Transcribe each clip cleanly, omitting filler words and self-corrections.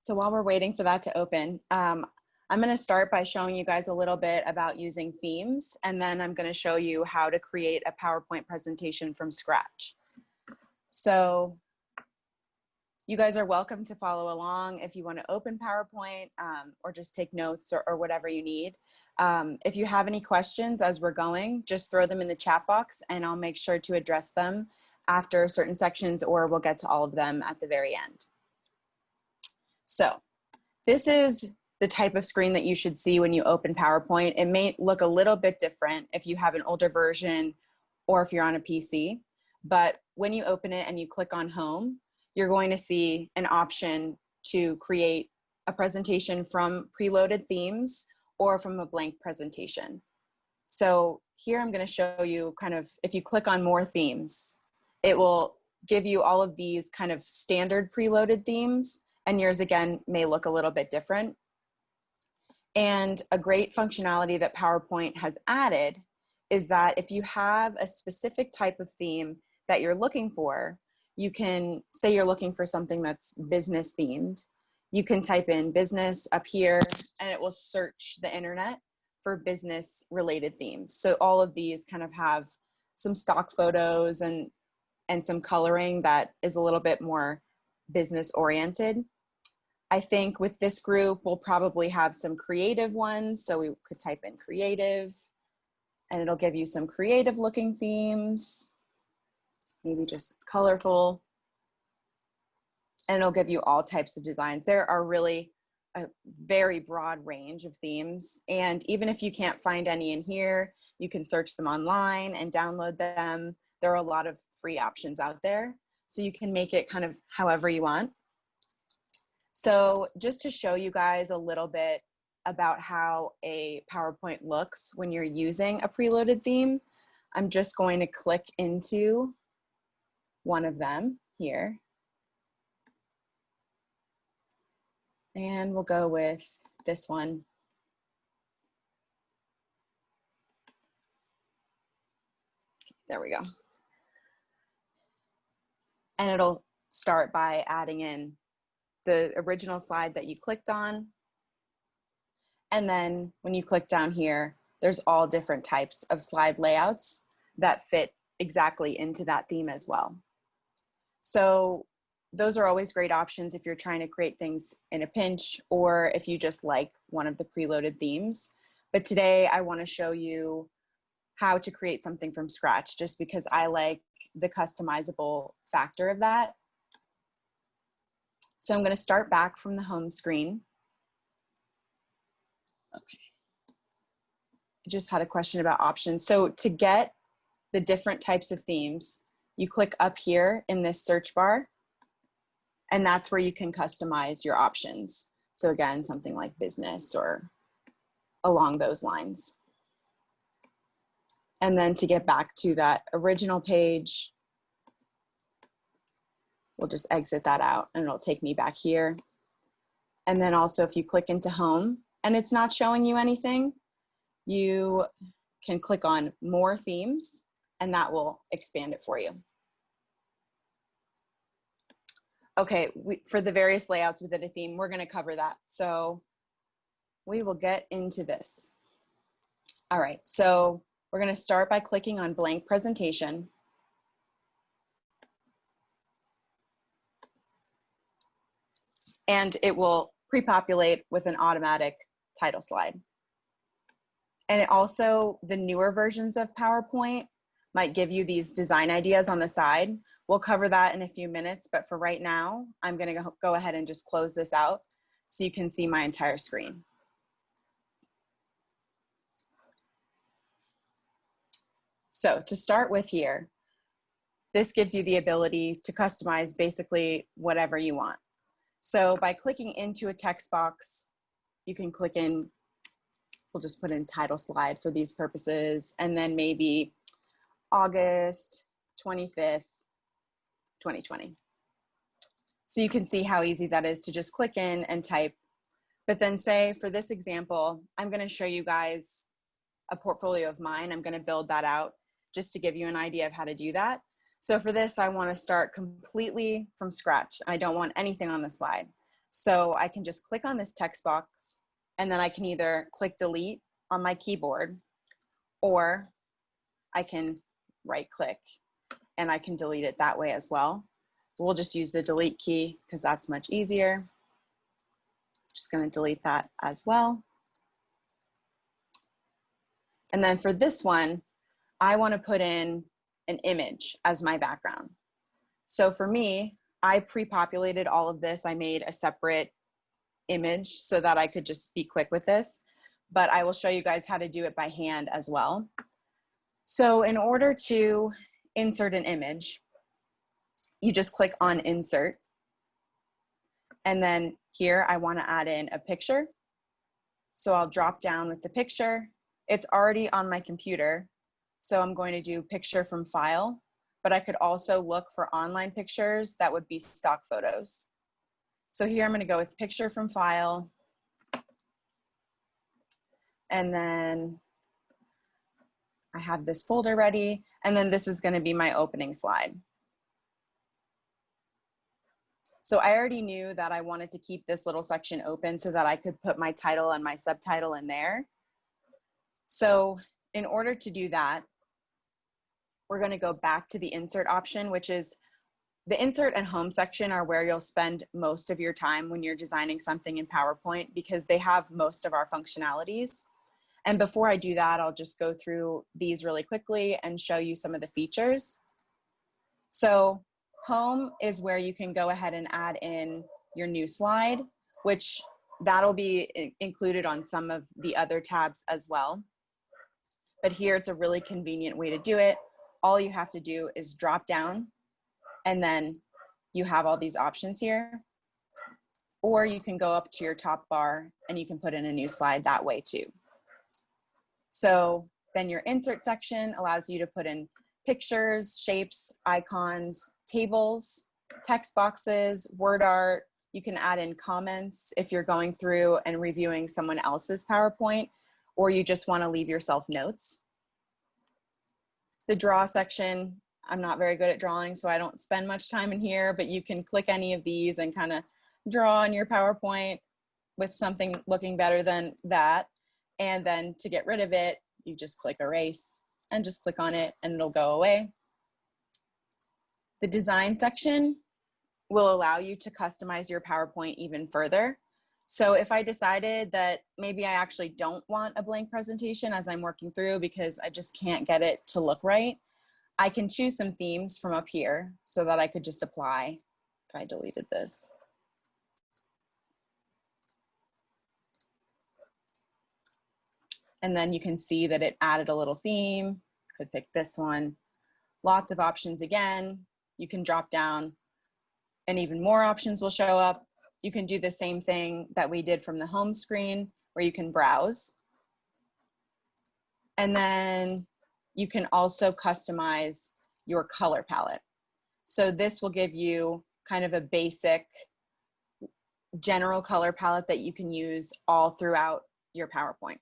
So while we're waiting for that to open, I'm going to start by showing you guys a little bit about using themes, and then I'm going to show you how to create a PowerPoint presentation from scratch. So you guys are welcome to follow along if you want to open PowerPoint or just take notes or whatever you need. If you have any questions as we're going, just throw them in the chat box and I'll make sure to address them after certain sections, or we'll get to all of them at the very end. So this is the type of screen that you should see when you open PowerPoint. It may look a little bit different if you have an older version or if you're on a PC, but when you open it and you click on Home, you're going to see an option to create a presentation from preloaded themes or from a blank presentation. So here I'm going to show you kind of, if you click on More Themes, it will give you all of these kind of standard preloaded themes, and yours again may look a little bit different. And a great functionality that PowerPoint has added is that if you have a specific type of theme that you're looking for, you can say you're looking for something that's business themed. You can type in business up here and it will search the internet for business related themes. So all of these kind of have some stock photos and some coloring that is a little bit more business oriented. I think with this group, we'll probably have some creative ones. So we could type in creative and it'll give you some creative looking themes, maybe just colorful, and it'll give you all types of designs. There are really a very broad range of themes. And even if you can't find any in here, you can search them online and download them. There are a lot of free options out there. So you can make it kind of however you want. So just to show you guys a little bit about how a PowerPoint looks when you're using a preloaded theme, I'm just going to click into one of them here. And we'll go with this one. There we go. And it'll start by adding in the original slide that you clicked on. And then when you click down here, there's all different types of slide layouts that fit exactly into that theme as well. So those are always great options if you're trying to create things in a pinch or if you just like one of the preloaded themes. But today I want to show you how to create something from scratch, just because I like the customizable factor of that. So I'm going to start back from the home screen. Okay. I just had a question about options. So to get the different types of themes, you click up here in this search bar, and that's where you can customize your options. So again, something like business or along those lines. And then to get back to that original page, we'll just exit that out and it'll take me back here. And then also if you click into home and it's not showing you anything, you can click on more themes and that will expand it for you. Okay, for the various layouts within a theme, we're gonna cover that. So we will get into this. All right, so we're gonna start by clicking on blank presentation. And it will pre-populate with an automatic title slide. And it also, the newer versions of PowerPoint might give you these design ideas on the side. We'll cover that in a few minutes, but for right now, I'm gonna go ahead and just close this out so you can see my entire screen. So to start with here, this gives you the ability to customize basically whatever you want. So by clicking into a text box, you can click in, we'll just put in title slide for these purposes, and then maybe August 25th, 2020. So you can see how easy that is to just click in and type. But then say for this example, I'm gonna show you guys a portfolio of mine. I'm gonna build that out just to give you an idea of how to do that. So for this, I want to start completely from scratch. I don't want anything on the slide. So I can just click on this text box, and then I can either click delete on my keyboard, or I can right click and I can delete it that way as well. We'll just use the delete key because that's much easier. Just going to delete that as well. And then for this one, I want to put in an image as my background. So for me, I pre-populated all of this. I made a separate image so that I could just be quick with this, but I will show you guys how to do it by hand as well. So in order to insert an image, you just click on insert. And then here I want to add in a picture. So I'll drop down with the picture. It's already on my computer. So I'm going to do picture from file, but I could also look for online pictures that would be stock photos. So here I'm going to go with picture from file. And then I have this folder ready. And then this is going to be my opening slide. So I already knew that I wanted to keep this little section open so that I could put my title and my subtitle in there. So in order to do that, we're going to go back to the insert option, which is the insert and home section are where you'll spend most of your time when you're designing something in PowerPoint, because they have most of our functionalities. And before I do that, I'll just go through these really quickly and show you some of the features. So home is where you can go ahead and add in your new slide, which that'll be included on some of the other tabs as well. But here it's a really convenient way to do it. All you have to do is drop down, and then you have all these options here. Or you can go up to your top bar and you can put in a new slide that way too. So then your insert section allows you to put in pictures, shapes, icons, tables, text boxes, word art. You can add in comments if you're going through and reviewing someone else's PowerPoint, or you just want to leave yourself notes. The draw section, I'm not very good at drawing, so I don't spend much time in here, but you can click any of these and kind of draw on your PowerPoint with something looking better than that. And then to get rid of it, you just click erase and just click on it and it'll go away. The design section will allow you to customize your PowerPoint even further. So if I decided that maybe I actually don't want a blank presentation as I'm working through because I just can't get it to look right, I can choose some themes from up here so that I could just apply. If I deleted this. And then you can see that it added a little theme. Could pick this one. Lots of options again. You can drop down and even more options will show up. You can do the same thing that we did from the home screen where you can browse. And then you can also customize your color palette. So this will give you kind of a basic general color palette that you can use all throughout your PowerPoint.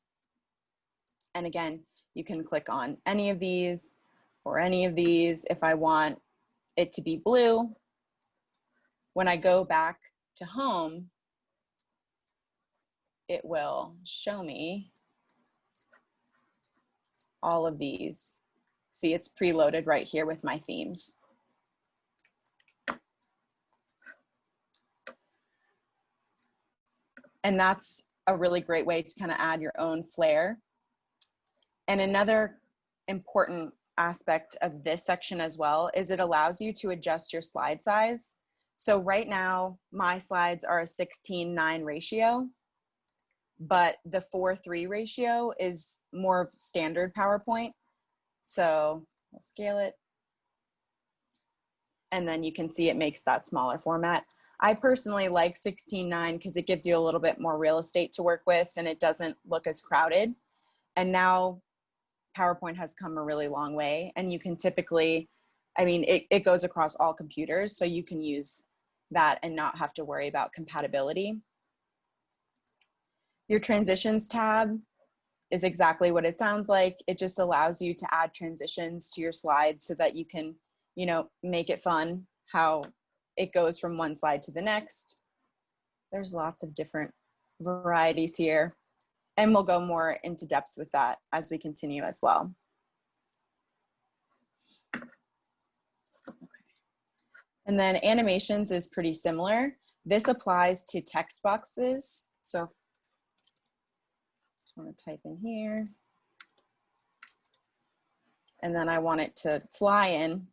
And again, you can click on any of these or any of these. If I want it to be blue, when I go back to home, it will show me all of these. See, it's preloaded right here with my themes. And that's a really great way to kind of add your own flair. And another important aspect of this section as well is it allows you to adjust your slide size. So right now, my slides are a 16:9 ratio, but the 4:3 ratio is more of standard PowerPoint. So we'll scale it. And then you can see it makes that smaller format. I personally like 16:9 because it gives you a little bit more real estate to work with and it doesn't look as crowded. And now PowerPoint has come a really long way, and you can typically, I mean, it goes across all computers, so you can use that and not have to worry about compatibility. Your transitions tab is exactly what it sounds like. It just allows you to add transitions to your slides so that you can, you know, make it fun, how it goes from one slide to the next. There's lots of different varieties here, and we'll go more into depth with that as we continue as well. And then animations is pretty similar. This applies to text boxes. So just want to type in here. And then I want it to fly in.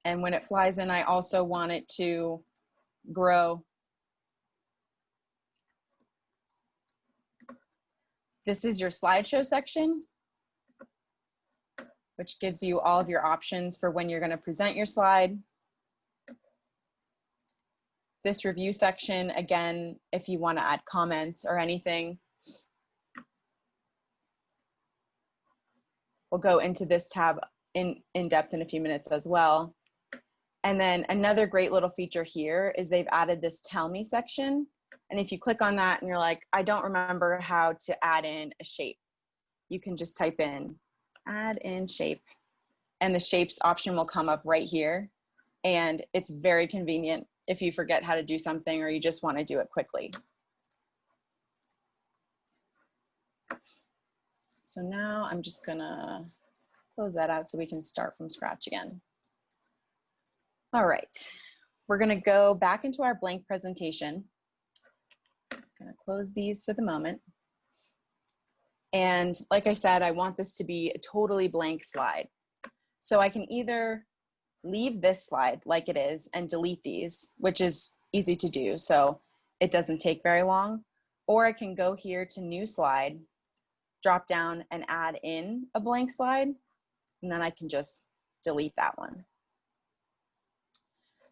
And when it flies in, I also want it to grow. This is your slideshow section, which gives you all of your options for when you're going to present your slide. This review section, again, if you want to add comments or anything. We'll go into this tab in depth in a few minutes as well. And then another great little feature here is they've added this tell me section. And if you click on that and you're like, I don't remember how to add in a shape, you can just type in add in shape, and the shapes option will come up right here. And it's very convenient if you forget how to do something or you just want to do it quickly. So now I'm just gonna close that out so we can start from scratch again. All right, we're gonna go back into our blank presentation. I'm gonna close these for the moment. And like I said, I want this to be a totally blank slide. So I can either leave this slide like it is and delete these, which is easy to do, so it doesn't take very long, or I can go here to new slide, drop down and add in a blank slide, and then I can just delete that one.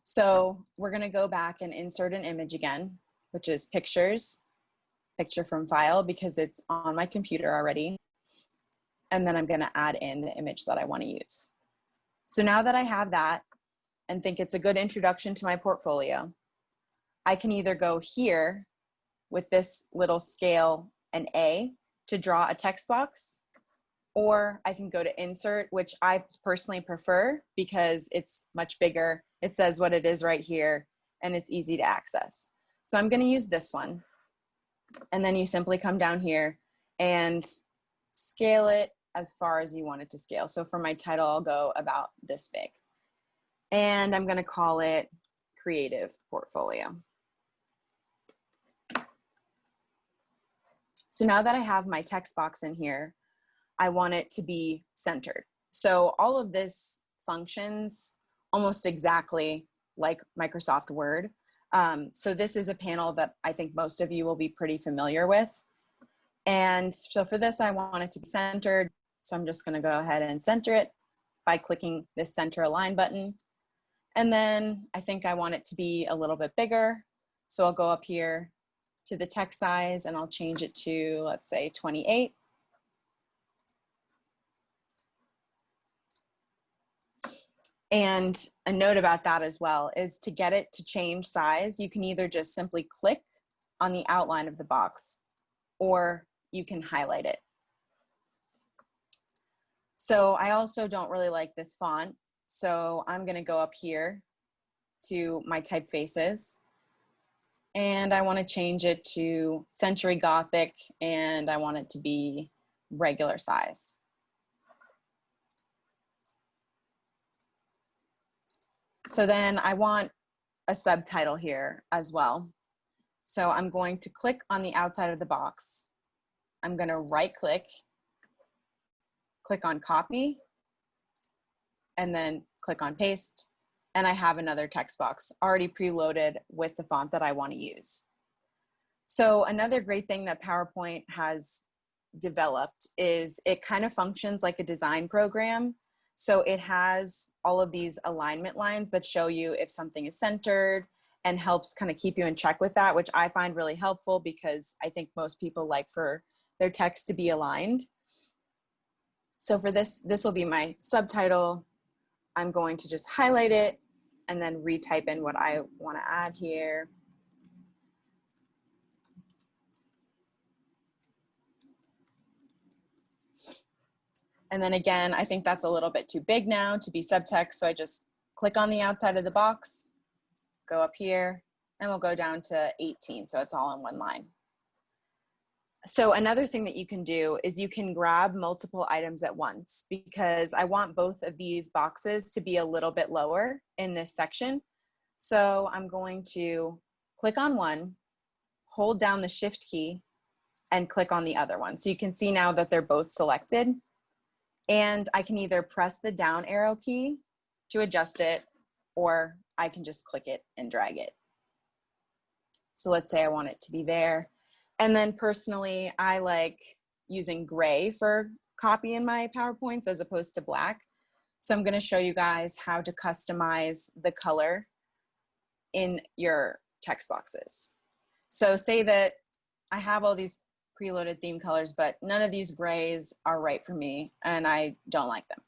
So we're gonna go back and insert an image again, which is pictures, picture from file, because it's on my computer already. And then I'm gonna add in the image that I wanna use. So now that I have that and think it's a good introduction to my portfolio, I can either go here with this little scale and A to draw a text box, or I can go to insert, which I personally prefer because it's much bigger. It says what it is right here and it's easy to access. So I'm gonna use this one. And then you simply come down here and scale it as far as you want it to scale. So for my title, I'll go about this big. And I'm gonna call it Creative Portfolio. So now that I have my text box in here, I want it to be centered. So all of this functions almost exactly like Microsoft Word. So this is a panel that I think most of you will be pretty familiar with. And so for this, I want it to be centered. So I'm just gonna go ahead and center it by clicking this center align button. And then I think I want it to be a little bit bigger. So I'll go up here to the text size and I'll change it to, let's say 28. And a note about that as well is to get it to change size, you can either just simply click on the outline of the box or you can highlight it. So I also don't really like this font. So I'm gonna go up here to my typefaces and I wanna change it to Century Gothic and I want it to be regular size. So then I want a subtitle here as well. So I'm going to click on the outside of the box. I'm going to right click on copy, and then click on paste. And I have another text box already preloaded with the font that I want to use. So another great thing that PowerPoint has developed is it kind of functions like a design program. So it has all of these alignment lines that show you if something is centered and helps kind of keep you in check with that, which I find really helpful because I think most people like for their text to be aligned. So for this will be my subtitle. I'm going to just highlight it and then retype in what I want to add here. And then again, I think that's a little bit too big now to be subtext. So I just click on the outside of the box, go up here, and we'll go down to 18, so it's all in one line. So another thing that you can do is you can grab multiple items at once, because I want both of these boxes to be a little bit lower in this section. So I'm going to click on one, hold down the Shift key, and click on the other one. So you can see now that they're both selected. And I can either press the down arrow key to adjust it, or I can just click it and drag it. So let's say I want it to be there. And then personally, I like using gray for copy in my PowerPoints as opposed to black. So I'm going to show you guys how to customize the color in your text boxes. So say that I have all these preloaded theme colors, but none of these grays are right for me and I don't like them.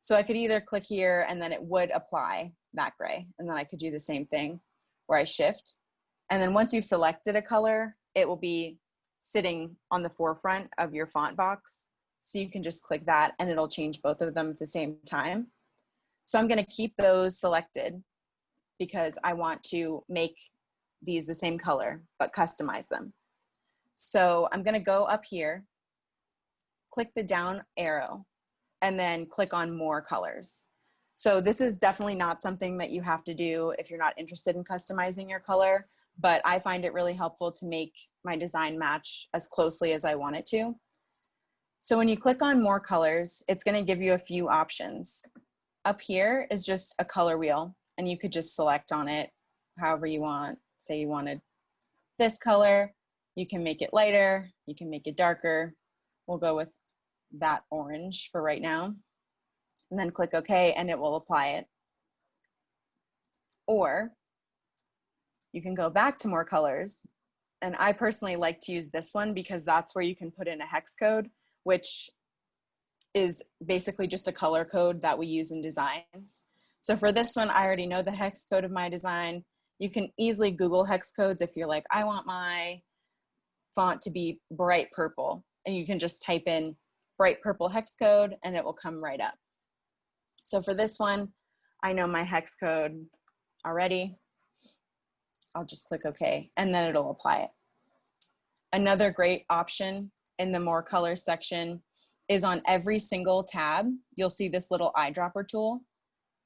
So I could either click here and then it would apply that gray. And then I could do the same thing where I shift. And then once you've selected a color, it will be sitting on the forefront of your font box. So you can just click that and it'll change both of them at the same time. So I'm going to keep those selected because I want to make these the same color, but customize them. So I'm going to go up here, click the down arrow, and then click on more colors. So this is definitely not something that you have to do if you're not interested in customizing your color, but I find it really helpful to make my design match as closely as I want it to. So when you click on more colors, it's going to give you a few options. Up here is just a color wheel, and you could just select on it however you want. Say you wanted this color, you can make it lighter, you can make it darker. We'll go with that orange for right now. And then click OK, and it will apply it. Or you can go back to more colors. And I personally like to use this one because that's where you can put in a hex code, which is basically just a color code that we use in designs. So for this one, I already know the hex code of my design. You can easily Google hex codes if you're like, I want my font to be bright purple. And you can just type in bright purple hex code and it will come right up. So for this one, I know my hex code already. I'll just click OK, and then it'll apply it. Another great option in the more color section is on every single tab, you'll see this little eyedropper tool,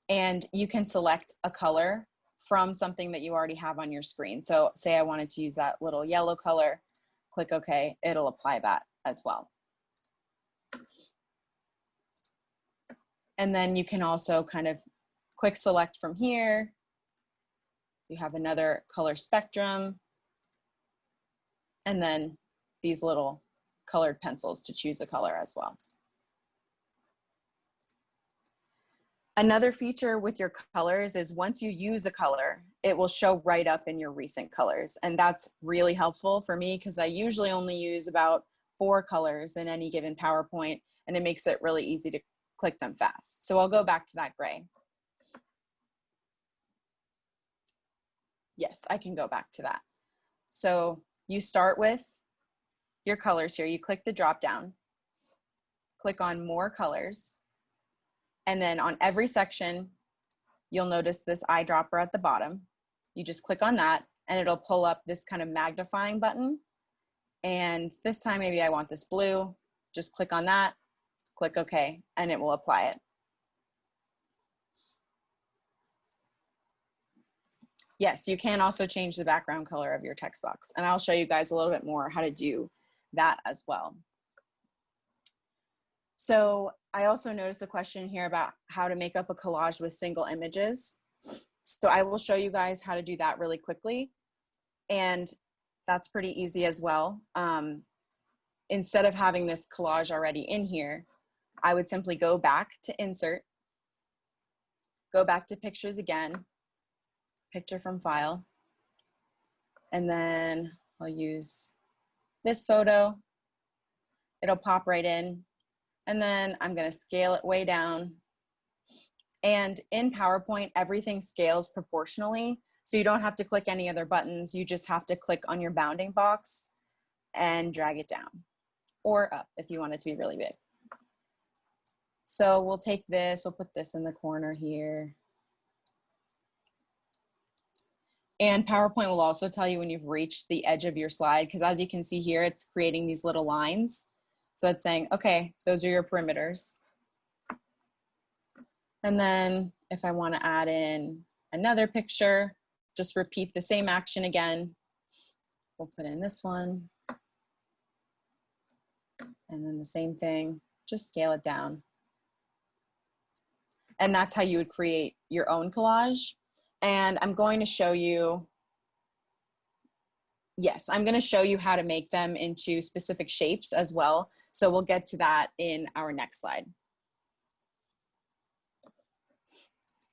and you can select a color from something that you already have on your screen. So say I wanted to use that little yellow color, click OK, it'll apply that as well. And then you can also kind of quick select from here. You have another color spectrum, and then these little colored pencils to choose a color as well. Another feature with your colors is once you use a color, it will show right up in your recent colors. And that's really helpful for me because I usually only use about 4 colors in any given PowerPoint, and it makes it really easy to click them fast. So I'll go back to that gray. Yes, I can go back to that. So you start with your colors here. You click the drop down, click on more colors, and then on every section, you'll notice this eyedropper at the bottom. You just click on that and it'll pull up this kind of magnifying button. And this time, maybe I want this blue. Just click on that, click OK, and it will apply it. Yes, you can also change the background color of your text box. And I'll show you guys a little bit more how to do that as well. So I also noticed a question here about how to make up a collage with single images. So I will show you guys how to do that really quickly. And that's pretty easy as well. Instead of having this collage already in here, I would simply go back to Insert, go back to Pictures again, Picture from File, and then I'll use this photo. It'll pop right in, and then I'm going to scale it way down. And in PowerPoint, everything scales proportionally, so you don't have to click any other buttons. You just have to click on your bounding box and drag it down, or up if you want it to be really big. So we'll take this, we'll put this in the corner here. And PowerPoint will also tell you when you've reached the edge of your slide, because as you can see here, it's creating these little lines. So it's saying, okay, those are your perimeters. And then if I want to add in another picture, just repeat the same action again. We'll put in this one. And then the same thing, just scale it down. And that's how you would create your own collage. And I'm going to show you, yes, I'm going to show you how to make them into specific shapes as well. So we'll get to that in our next slide.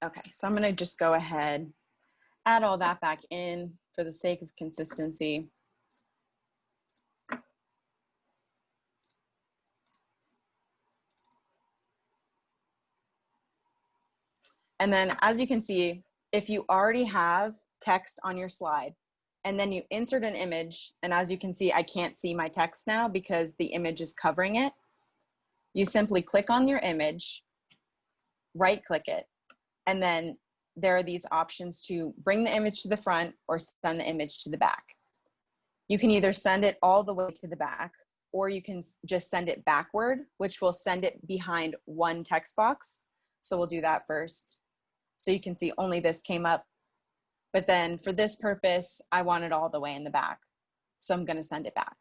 Okay, so I'm going to just go ahead, add all that back in for the sake of consistency. And then as you can see, if you already have text on your slide and then you insert an image, and as you can see, I can't see my text now because the image is covering it. You simply click on your image, right click it, and then there are these options to bring the image to the front or send the image to the back. You can either send it all the way to the back, or you can just send it backward, which will send it behind one text box. So we'll do that first. So you can see only this came up, but then for this purpose, I want it all the way in the back. So I'm going to send it back.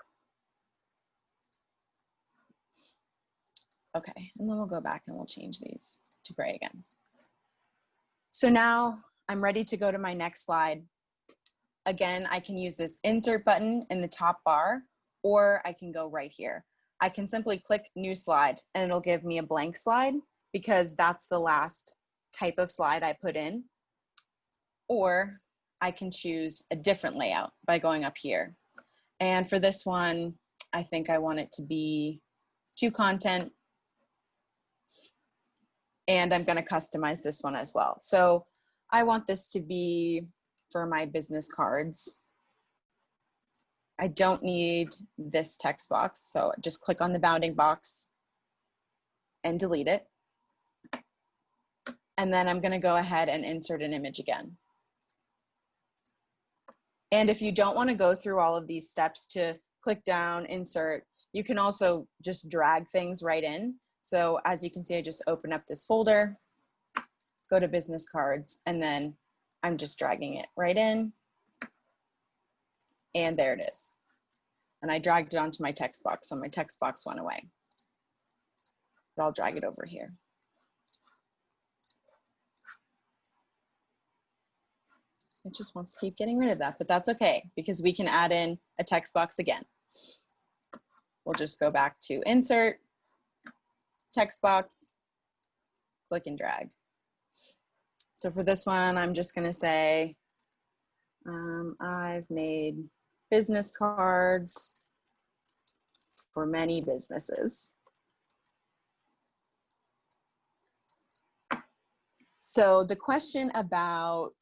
Okay, and then we'll go back and we'll change these to gray again. So now I'm ready to go to my next slide. Again, I can use this insert button in the top bar, or I can go right here. I can simply click new slide and it'll give me a blank slide because that's the last type of slide I put in. Or I can choose a different layout by going up here. And for this one, I think I want it to be to content. And I'm going to customize this one as well. So I want this to be for my business cards. I don't need this text box, so just click on the bounding box and delete it. And then I'm going to go ahead and insert an image again. And if you don't want to go through all of these steps to click down, insert, you can also just drag things right in. So as you can see, I just open up this folder, go to business cards, and then I'm just dragging it right in. And there it is. And I dragged it onto my text box, so my text box went away. But I'll drag it over here. It just wants to keep getting rid of that, but that's okay because we can add in a text box again. We'll just go back to insert, text box, click and drag. So for this one, I'm just going to say, I've made business cards for many businesses. So the question about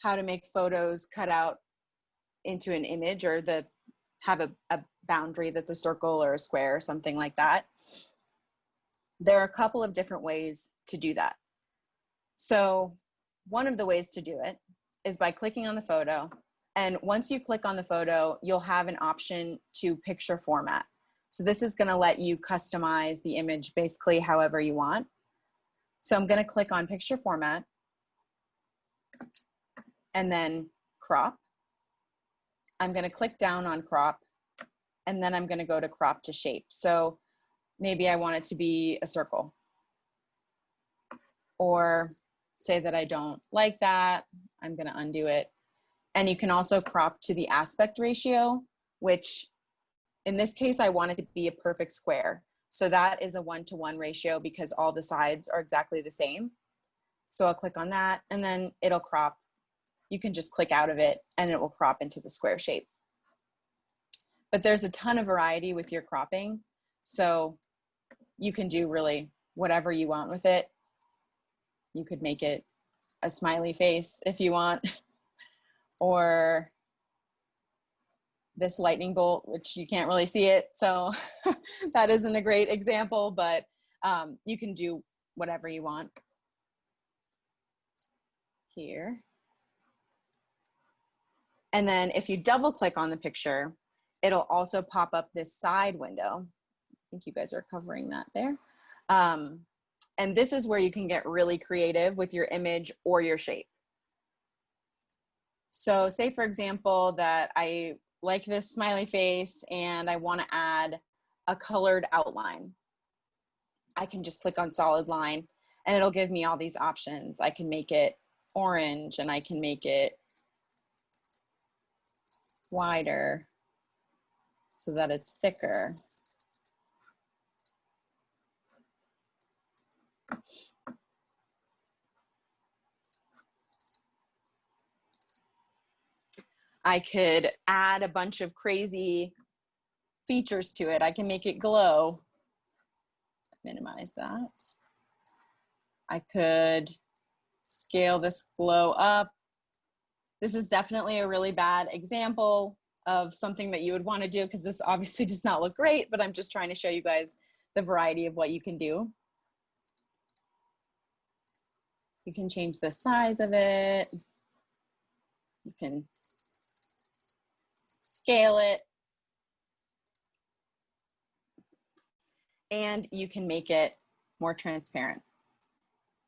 how to make photos cut out into an image or have a boundary that's a circle or a square or something like that. There are a couple of different ways to do that. So one of the ways to do it is by clicking on the photo. And once you click on the photo, you'll have an option to picture format. So this is going to let you customize the image basically however you want. So I'm going to click on picture format and then crop. I'm going to click down on crop and then I'm going to go to crop to shape. So maybe I want it to be a circle, or say that I don't like that. I'm going to undo it. And you can also crop to the aspect ratio, which in this case, I want it to be a perfect square. So that is a 1-to-1 ratio because all the sides are exactly the same. So I'll click on that and then it'll crop. You can just click out of it and it will crop into the square shape. But there's a ton of variety with your cropping. So you can do really whatever you want with it. You could make it a smiley face if you want, or this lightning bolt, which you can't really see it. So that isn't a great example, but you can do whatever you want here. And then if you double click on the picture, it'll also pop up this side window. I think you guys are covering that there. And this is where you can get really creative with your image or your shape. So say for example that I like this smiley face and I want to add a colored outline. I can just click on solid line and it'll give me all these options. I can make it orange and I can make it wider so that it's thicker. I could add a bunch of crazy features to it. I can make it glow. Minimize that. I could scale this glow up. This is definitely a really bad example of something that you would want to do because this obviously does not look great, but I'm just trying to show you guys the variety of what you can do. You can change the size of it. You can scale it. And you can make it more transparent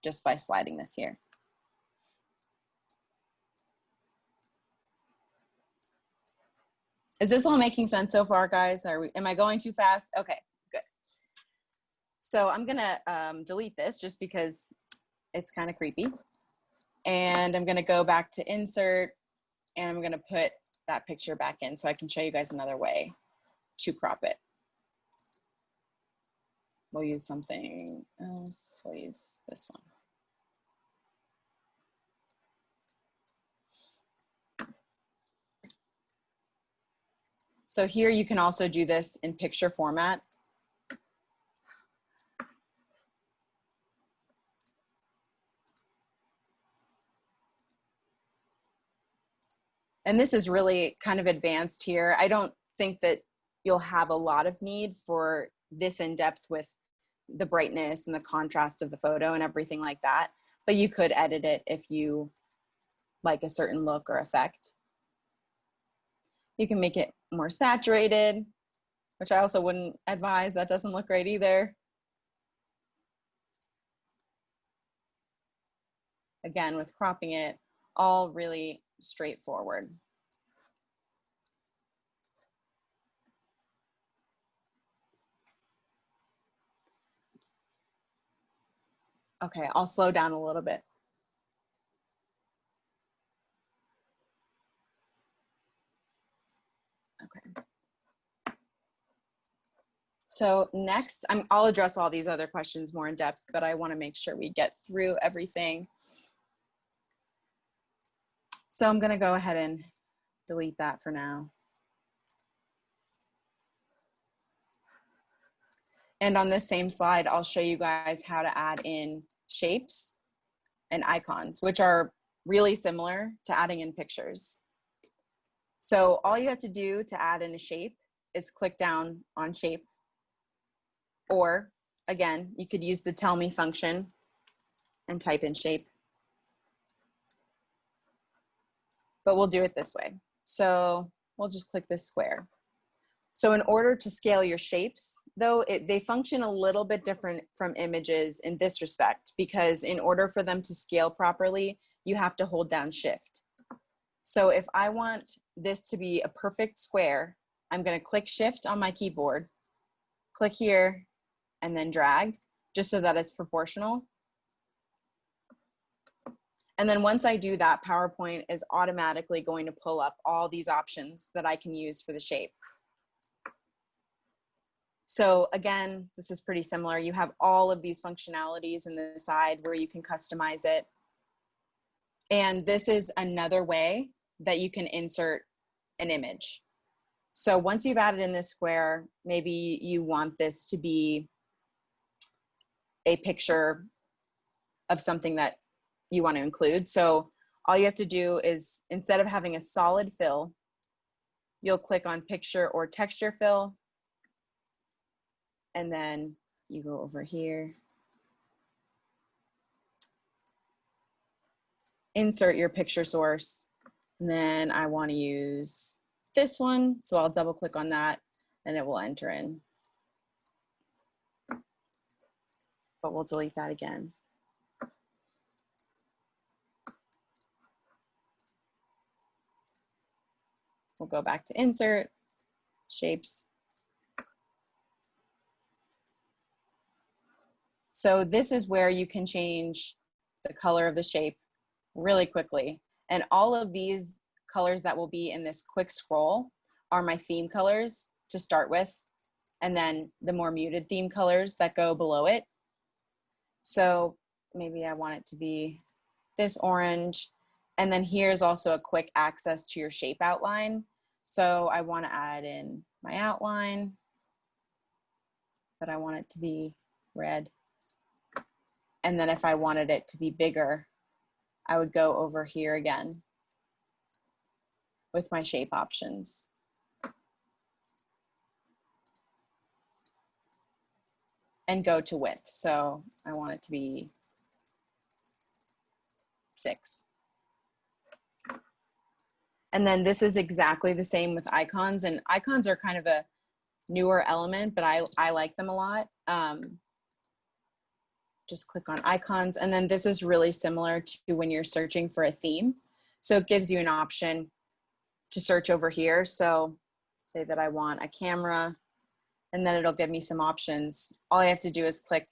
just by sliding this here. Is this all making sense so far, guys? Am I going too fast? Okay, good. So I'm gonna delete this just because it's kind of creepy. And I'm gonna go back to insert and I'm gonna put that picture back in so I can show you guys another way to crop it. We'll use something else. We'll use this one. So here you can also do this in picture format. And this is really kind of advanced here. I don't think that you'll have a lot of need for this in depth with the brightness and the contrast of the photo and everything like that. But you could edit it if you like a certain look or effect. You can make it more saturated, which I also wouldn't advise. That doesn't look great either. Again, with cropping it, all really straightforward. Okay, I'll slow down a little bit. Okay. So next, I'll address all these other questions more in depth, but I want to make sure we get through everything. So I'm going to go ahead and delete that for now. And on this same slide, I'll show you guys how to add in shapes and icons, which are really similar to adding in pictures. So all you have to do to add in a shape is click down on shape. Or again, you could use the tell me function and type in shape. But we'll do it this way. So we'll just click this square. So in order to scale your shapes, though, they function a little bit different from images in this respect, because in order for them to scale properly, you have to hold down shift. So if I want this to be a perfect square, I'm going to click shift on my keyboard, click here, and then drag, just so that it's proportional. And then once I do that, PowerPoint is automatically going to pull up all these options that I can use for the shape. So again, this is pretty similar. You have all of these functionalities in the side where you can customize it. And this is another way that you can insert an image. So once you've added in this square, maybe you want this to be a picture of something that you want to include. So all you have to do is, instead of having a solid fill, you'll click on picture or texture fill. And then you go over here, insert your picture source, And then I want to use this one. So I'll double click on that and it will enter in. But we'll delete that again. We'll go back to insert, shapes. So this is where you can change the color of the shape really quickly. And all of these colors that will be in this quick scroll are my theme colors to start with, and then the more muted theme colors that go below it. So maybe I want it to be this orange. And then here's also a quick access to your shape outline. So I want to add in my outline, but I want it to be red. And then if I wanted it to be bigger, I would go over here again with my shape options. And go to width. So I want it to be 6. And then this is exactly the same with icons, and icons are kind of a newer element, but I like them a lot. Just click on icons, and then this is really similar to when you're searching for a theme. So it gives you an option to search over here. So say that I want a camera, and then it'll give me some options. All I have to do is click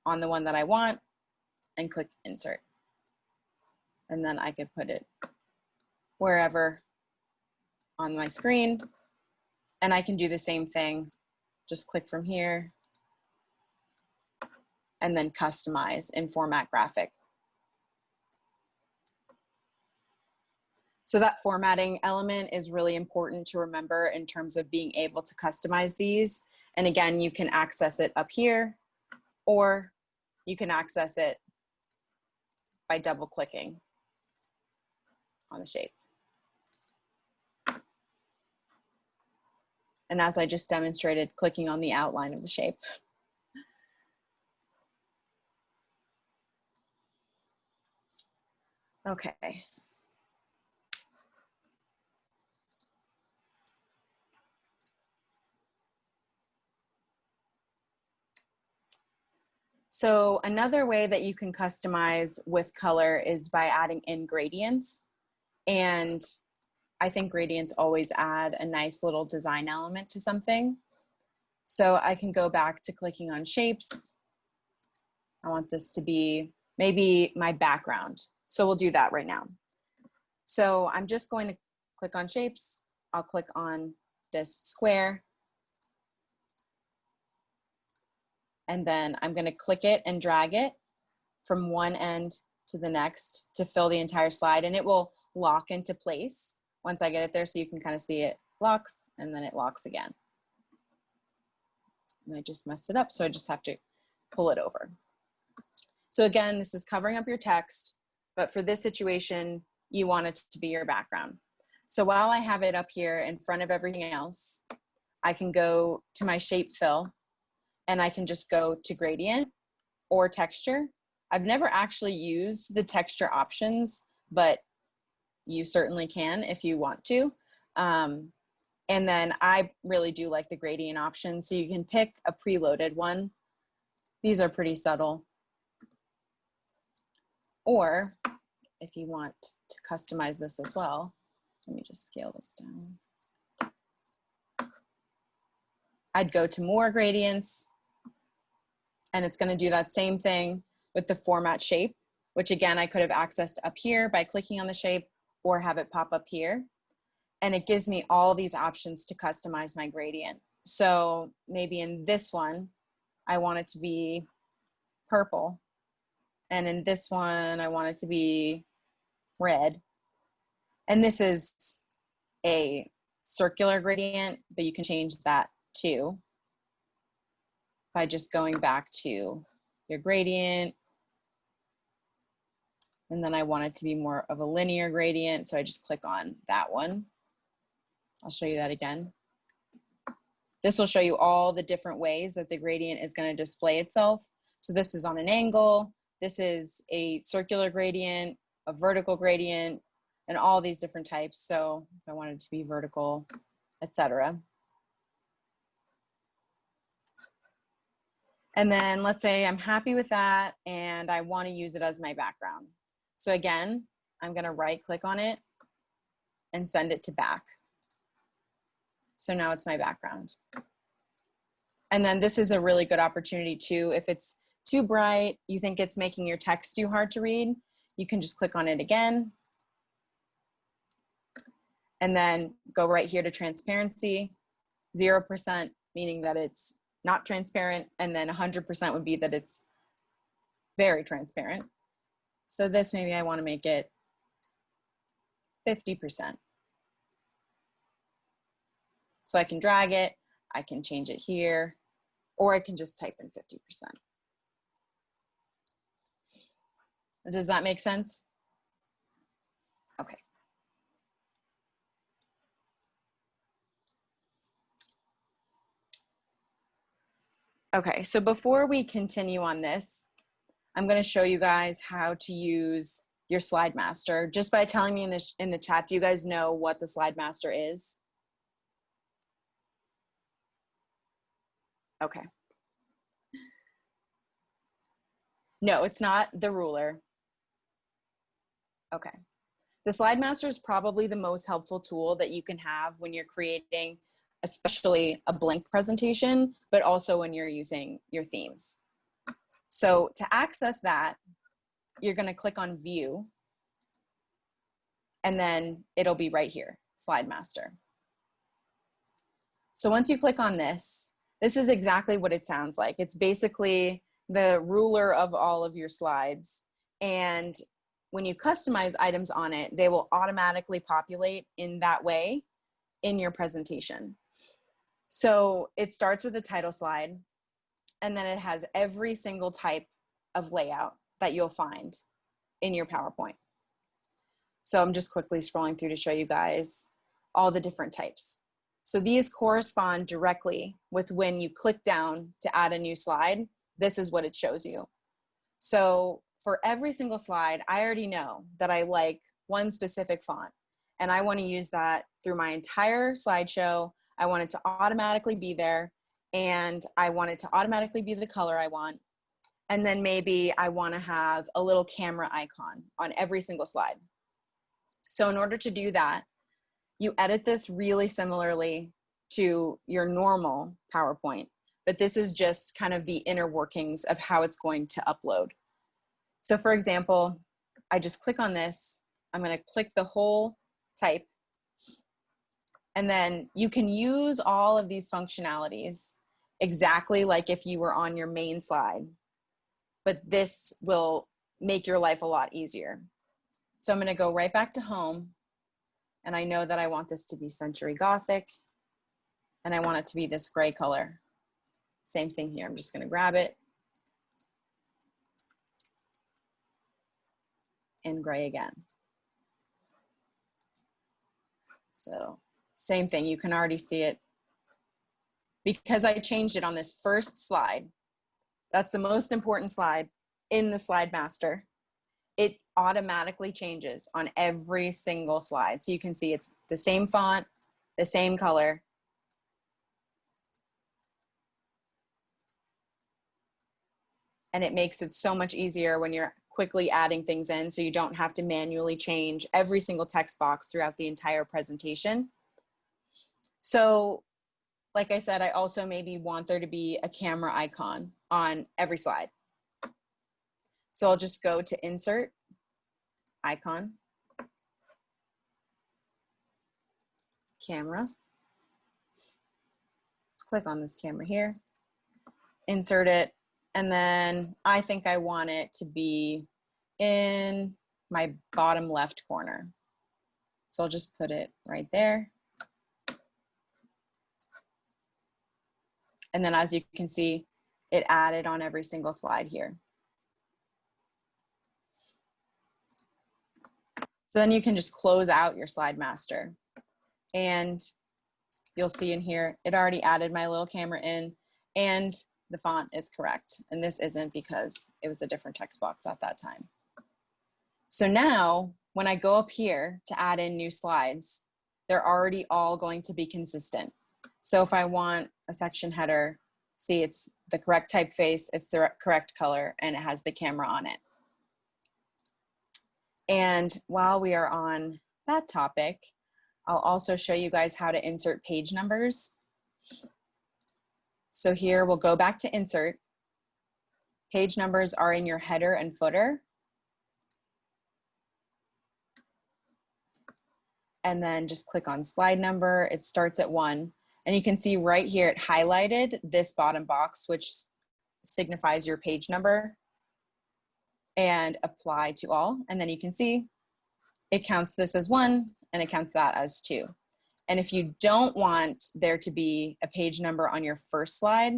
on the one that I want and click insert. And then I could put it wherever on my screen. And I can do the same thing. Just click from here and then customize in format graphic. So that formatting element is really important to remember in terms of being able to customize these. And again, you can access it up here, or you can access it by double clicking on the shape. And as I just demonstrated, clicking on the outline of the shape. Okay. So another way that you can customize with color is by adding in gradients. And I think gradients always add a nice little design element to something. So I can go back to clicking on shapes. I want this to be maybe my background. So we'll do that right now. So I'm just going to click on shapes. I'll click on this square. And then I'm going to click it and drag it from one end to the next to fill the entire slide, and it will lock into place once I get it there, so you can kind of see it locks and then it locks again. And I just messed it up, so I just have to pull it over. So again, this is covering up your text, but for this situation, you want it to be your background. So while I have it up here in front of everything else, I can go to my shape fill, and I can just go to gradient or texture. I've never actually used the texture options, but you certainly can if you want to. And then I really do like the gradient option. So you can pick a preloaded one. These are pretty subtle. Or if you want to customize this as well, let me just scale this down. I'd go to more gradients, and it's going to do that same thing with the format shape, which again, I could have accessed up here by clicking on the shape or have it pop up here. And it gives me all these options to customize my gradient. So maybe in this one, I want it to be purple. And in this one, I want it to be red. And this is a circular gradient, but you can change that too by just going back to your gradient. And then I want it to be more of a linear gradient, so I just click on that one. I'll show you that again. This will show you all the different ways that the gradient is going to display itself. So this is on an angle, this is a circular gradient, a vertical gradient, and all these different types. So if I wanted to be vertical, etc. And then let's say I'm happy with that and I want to use it as my background. So again, I'm going to right click on it and send it to back. So now it's my background. And then this is a really good opportunity too. If it's too bright, you think it's making your text too hard to read, you can just click on it again. And then go right here to transparency, 0%, meaning that it's not transparent, and then 100% would be that it's very transparent. So this, maybe I want to make it 50%. So I can drag it, I can change it here, or I can just type in 50%. Does that make sense? Okay. Okay, so before we continue on this, I'm going to show you guys how to use your slide master. Just by telling me in the chat, do you guys know what the slide master is? Okay. No, it's not the ruler. Okay. The slide master is probably the most helpful tool that you can have when you're creating, especially a blank presentation, but also when you're using your themes. So to access that, you're going to click on View, and then it'll be right here, Slide Master. So once you click on this, this is exactly what it sounds like. It's basically the ruler of all of your slides. And when you customize items on it, they will automatically populate in that way in your presentation. So it starts with a title slide, and then it has every single type of layout that you'll find in your PowerPoint. So I'm just quickly scrolling through to show you guys all the different types. So these correspond directly with when you click down to add a new slide. This is what it shows you. So for every single slide, I already know that I like one specific font, and I want to use that through my entire slideshow. I want it to automatically be there, and I want it to automatically be the color I want. And then maybe I want to have a little camera icon on every single slide. So in order to do that, you edit this really similarly to your normal PowerPoint, but this is just kind of the inner workings of how it's going to upload. So for example, I just click on this, I'm going to click the whole type, and then you can use all of these functionalities exactly like if you were on your main slide, but this will make your life a lot easier. So I'm going to go right back to home, and I know that I want this to be Century Gothic, and I want it to be this gray color. Same thing here, I'm just going to grab it and gray again. So same thing, you can already see it. Because I changed it on this first slide, that's the most important slide in the slide master, it automatically changes on every single slide. So you can see it's the same font, the same color. And it makes it so much easier when you're quickly adding things in, so you don't have to manually change every single text box throughout the entire presentation. So like I said, I also maybe want there to be a camera icon on every slide. So I'll just go to Insert, Icon, Camera, click on this camera here, insert it, and then I think I want it to be in my bottom left corner. So I'll just put it right there. And then as you can see, it added on every single slide here. So then you can just close out your slide master, and you'll see in here, it already added my little camera in, and the font is correct. And this isn't because it was a different text box at that time. So now when I go up here to add in new slides, they're already all going to be consistent. So if I want a section header, see it's the correct typeface, it's the correct color, and it has the camera on it. And while we are on that topic, I'll also show you guys how to insert page numbers. So here we'll go back to insert. Page numbers are in your header and footer. And then just click on slide number. It starts at 1. And you can see right here, it highlighted this bottom box, which signifies your page number, and apply to all. And then you can see it counts this as 1 and it counts that as 2. And if you don't want there to be a page number on your first slide,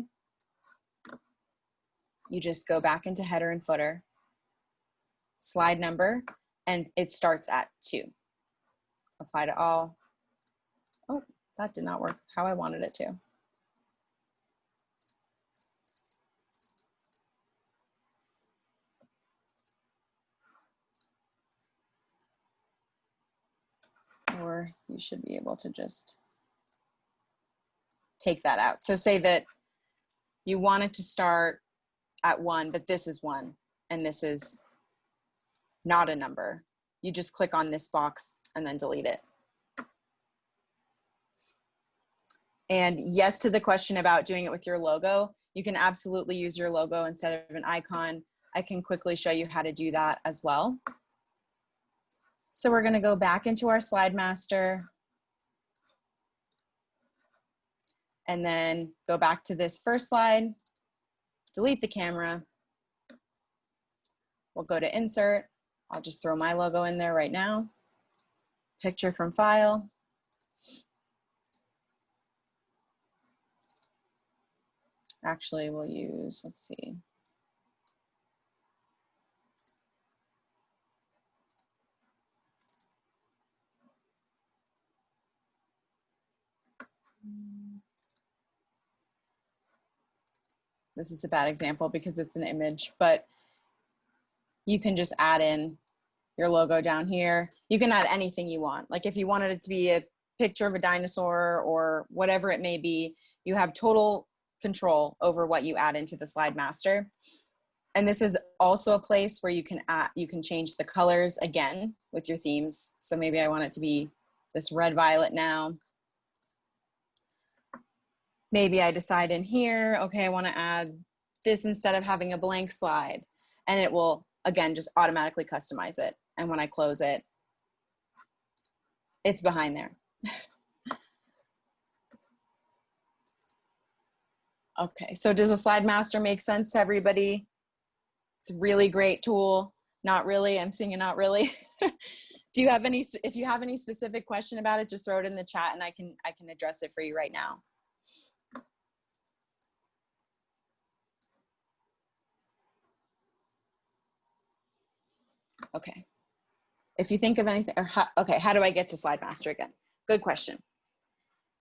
you just go back into header and footer, slide number, and it starts at 2. Apply to all. Oh, that did not work how I wanted it to. Or you should be able to just take that out. So say that you want it to start at 1, but this is 1, and this is not a number. You just click on this box and then delete it. And yes to the question about doing it with your logo, you can absolutely use your logo instead of an icon. I can quickly show you how to do that as well. So we're gonna go back into our slide master and then go back to this first slide, delete the camera. We'll go to insert. I'll just throw my logo in there right now. Picture from file. Actually, we'll use, let's see. This is a bad example because it's an image, but you can just add in your logo down here. You can add anything you want. Like if you wanted it to be a picture of a dinosaur or whatever it may be, you have total control over what you add into the slide master. And this is also a place where you can change the colors again with your themes. So maybe I want it to be this red violet now. Maybe I decide in here, okay, I want to add this instead of having a blank slide, and it will again just automatically customize it. And when I close it, it's behind there. Okay, so does a slide master make sense to everybody? It's a really great tool. Not really, I'm seeing a not really. Do you have any, if you have any specific question about it, just throw it in the chat and I can address it for you right now. Okay. If you think of anything, or okay, how do I get to slide master again? Good question.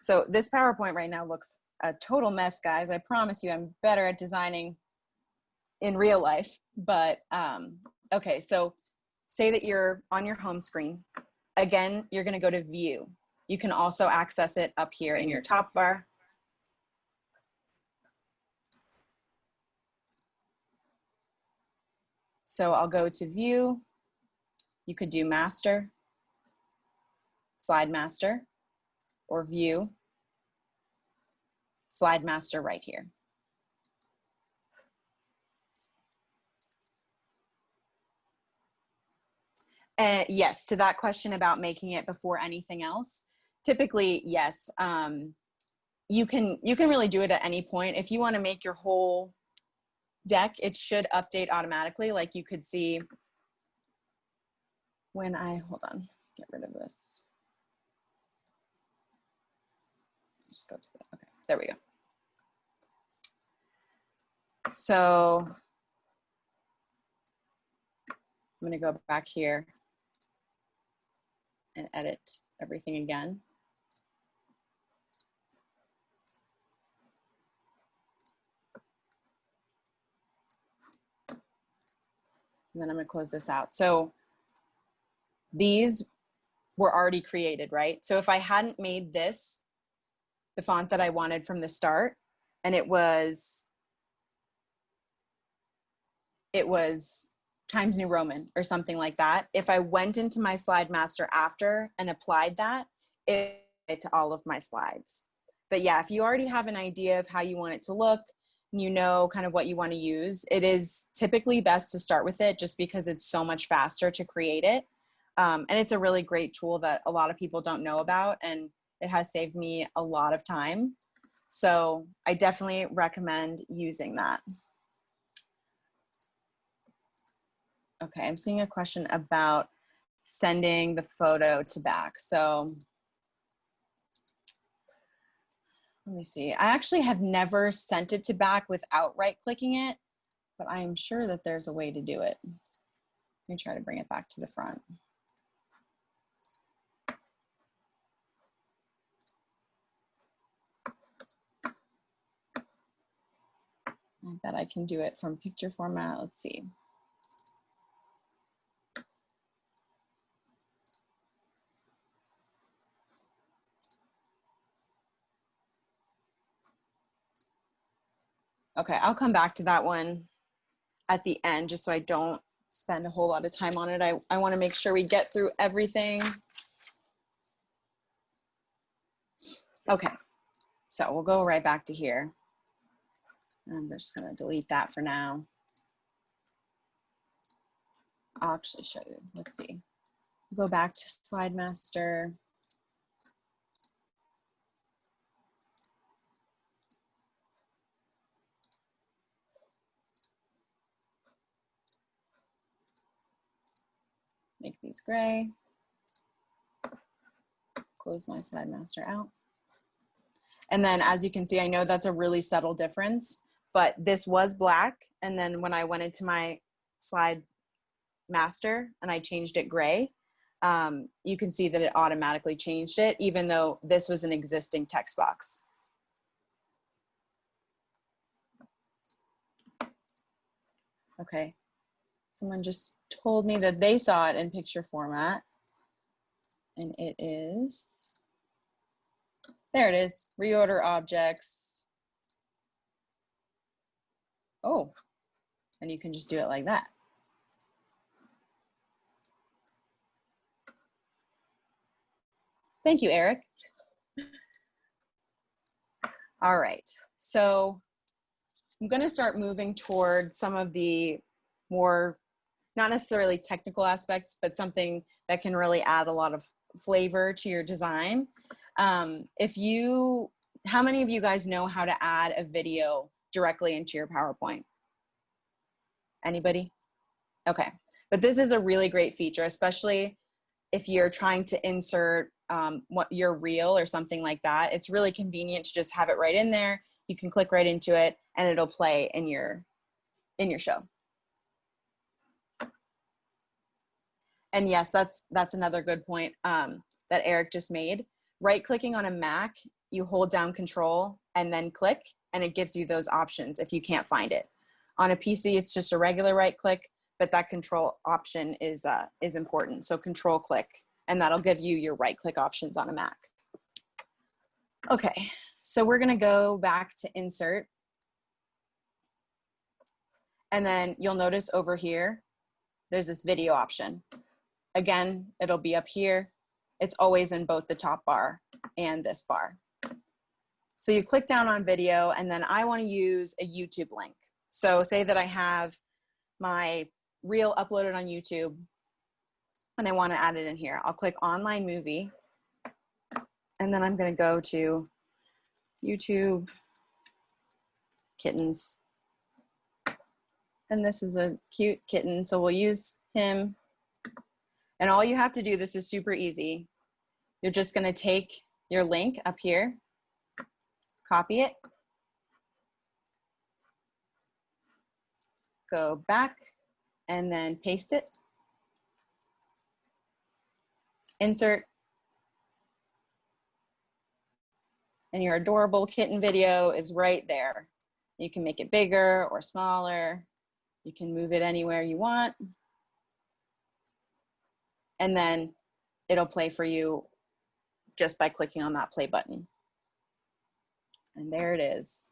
So this PowerPoint right now looks a total mess, guys. I promise you I'm better at designing in real life, but okay, so say that you're on your home screen. Again, you're gonna go to view. You can also access it up here in your top bar. So I'll go to view. You could do master, slide master, or view, slide master right here. Yes, to that question about making it before anything else, typically, yes. You can really do it at any point. If you want to make your whole deck, it should update automatically. Like you could see when I, hold on, get rid of this. Just go to that, okay, there we go. So I'm gonna go back here and edit everything again. And then I'm gonna close this out. So these were already created, right? So if I hadn't made this the font that I wanted from the start, and it was Times New Roman or something like that, if I went into my slide master after and applied that, it to all of my slides. But yeah, if you already have an idea of how you want it to look, and you know kind of what you want to use, it is typically best to start with it just because it's so much faster to create it. And it's a really great tool that a lot of people don't know about, and it has saved me a lot of time. So I definitely recommend using that. Okay, I'm seeing a question about sending the photo to back. So let me see. I actually have never sent it to back without right-clicking it, but I am sure that there's a way to do it. Let me try to bring it back to the front. I bet I can do it from picture format. Let's see. Okay, I'll come back to that one at the end just so I don't spend a whole lot of time on it. I want to make sure we get through everything. Okay, so we'll go right back to here. I'm just going to delete that for now. I'll actually show you. Let's see. Go back to Slide Master. Make these gray. Close my Slide Master out. And then as you can see, I know that's a really subtle difference, but this was black. And then when I went into my Slide Master and I changed it gray, you can see that it automatically changed it, even though this was an existing text box. Okay, someone just told me that they saw it in picture format, and it is, there it is, reorder objects. Oh, and you can just do it like that. Thank you, Eric. All right, so I'm going to start moving towards some of the more, not necessarily technical aspects, but something that can really add a lot of flavor to your design. How many of you guys know how to add a video directly into your PowerPoint? Anybody? Okay, but this is a really great feature, especially if you're trying to insert your reel or something like that. It's really convenient to just have it right in there. You can click right into it and it'll play in your show. And yes, that's another good point that Eric just made. Right-clicking on a Mac, you hold down Control and then click, and it gives you those options if you can't find it. On a PC, it's just a regular right-click, but that Control option is important. So Control-click, and that'll give you your right-click options on a Mac. Okay, so we're gonna go back to Insert. And then you'll notice over here, there's this video option. Again, it'll be up here. It's always in both the top bar and this bar. So you click down on video, and then I want to use a YouTube link. So say that I have my reel uploaded on YouTube and I want to add it in here. I'll click Online Movie, and then I'm going to go to YouTube Kittens. And this is a cute kitten, so we'll use him. And all you have to do, this is super easy. You're just going to take your link up here, copy it, go back, and then paste it. Insert. And your adorable kitten video is right there. You can make it bigger or smaller. You can move it anywhere you want. and then it'll play for you just by clicking on that play button. And there it is.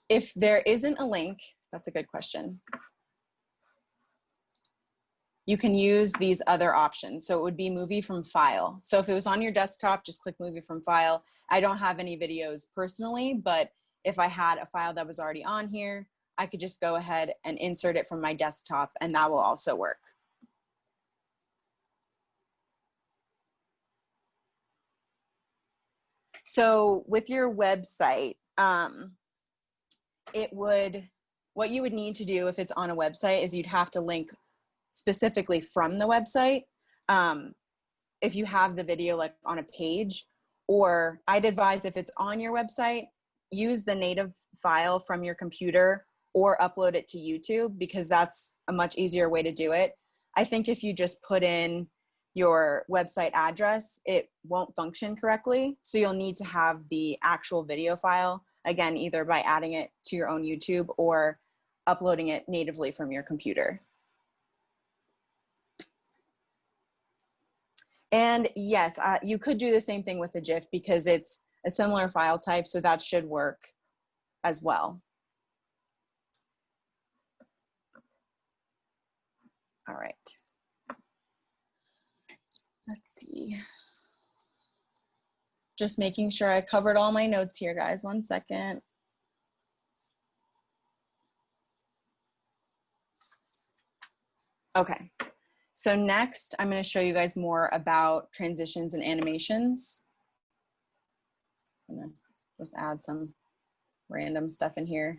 If there isn't a link, that's a good question. You can use these other options. So it would be movie from file. So if it was on your desktop, just click movie from file. I don't have any videos personally, but if I had a file that was already on here, I could just go ahead and insert it from my desktop, and that will also work. So with your website, what you would need to do if it's on a website is you'd have to link specifically from the website. If you have the video like on a page, or I'd advise if it's on your website, use the native file from your computer or upload it to YouTube, because that's a much easier way to do it. I think if you just put in your website address, it won't function correctly. So you'll need to have the actual video file, again, either by adding it to your own YouTube or uploading it natively from your computer. And yes, you could do the same thing with the GIF because it's a similar file type, so that should work as well. All right. Let's see. Just making sure I covered all my notes here, guys. 1 second. Okay. So next, I'm going to show you guys more about transitions and animations. I'm going to just add some random stuff in here.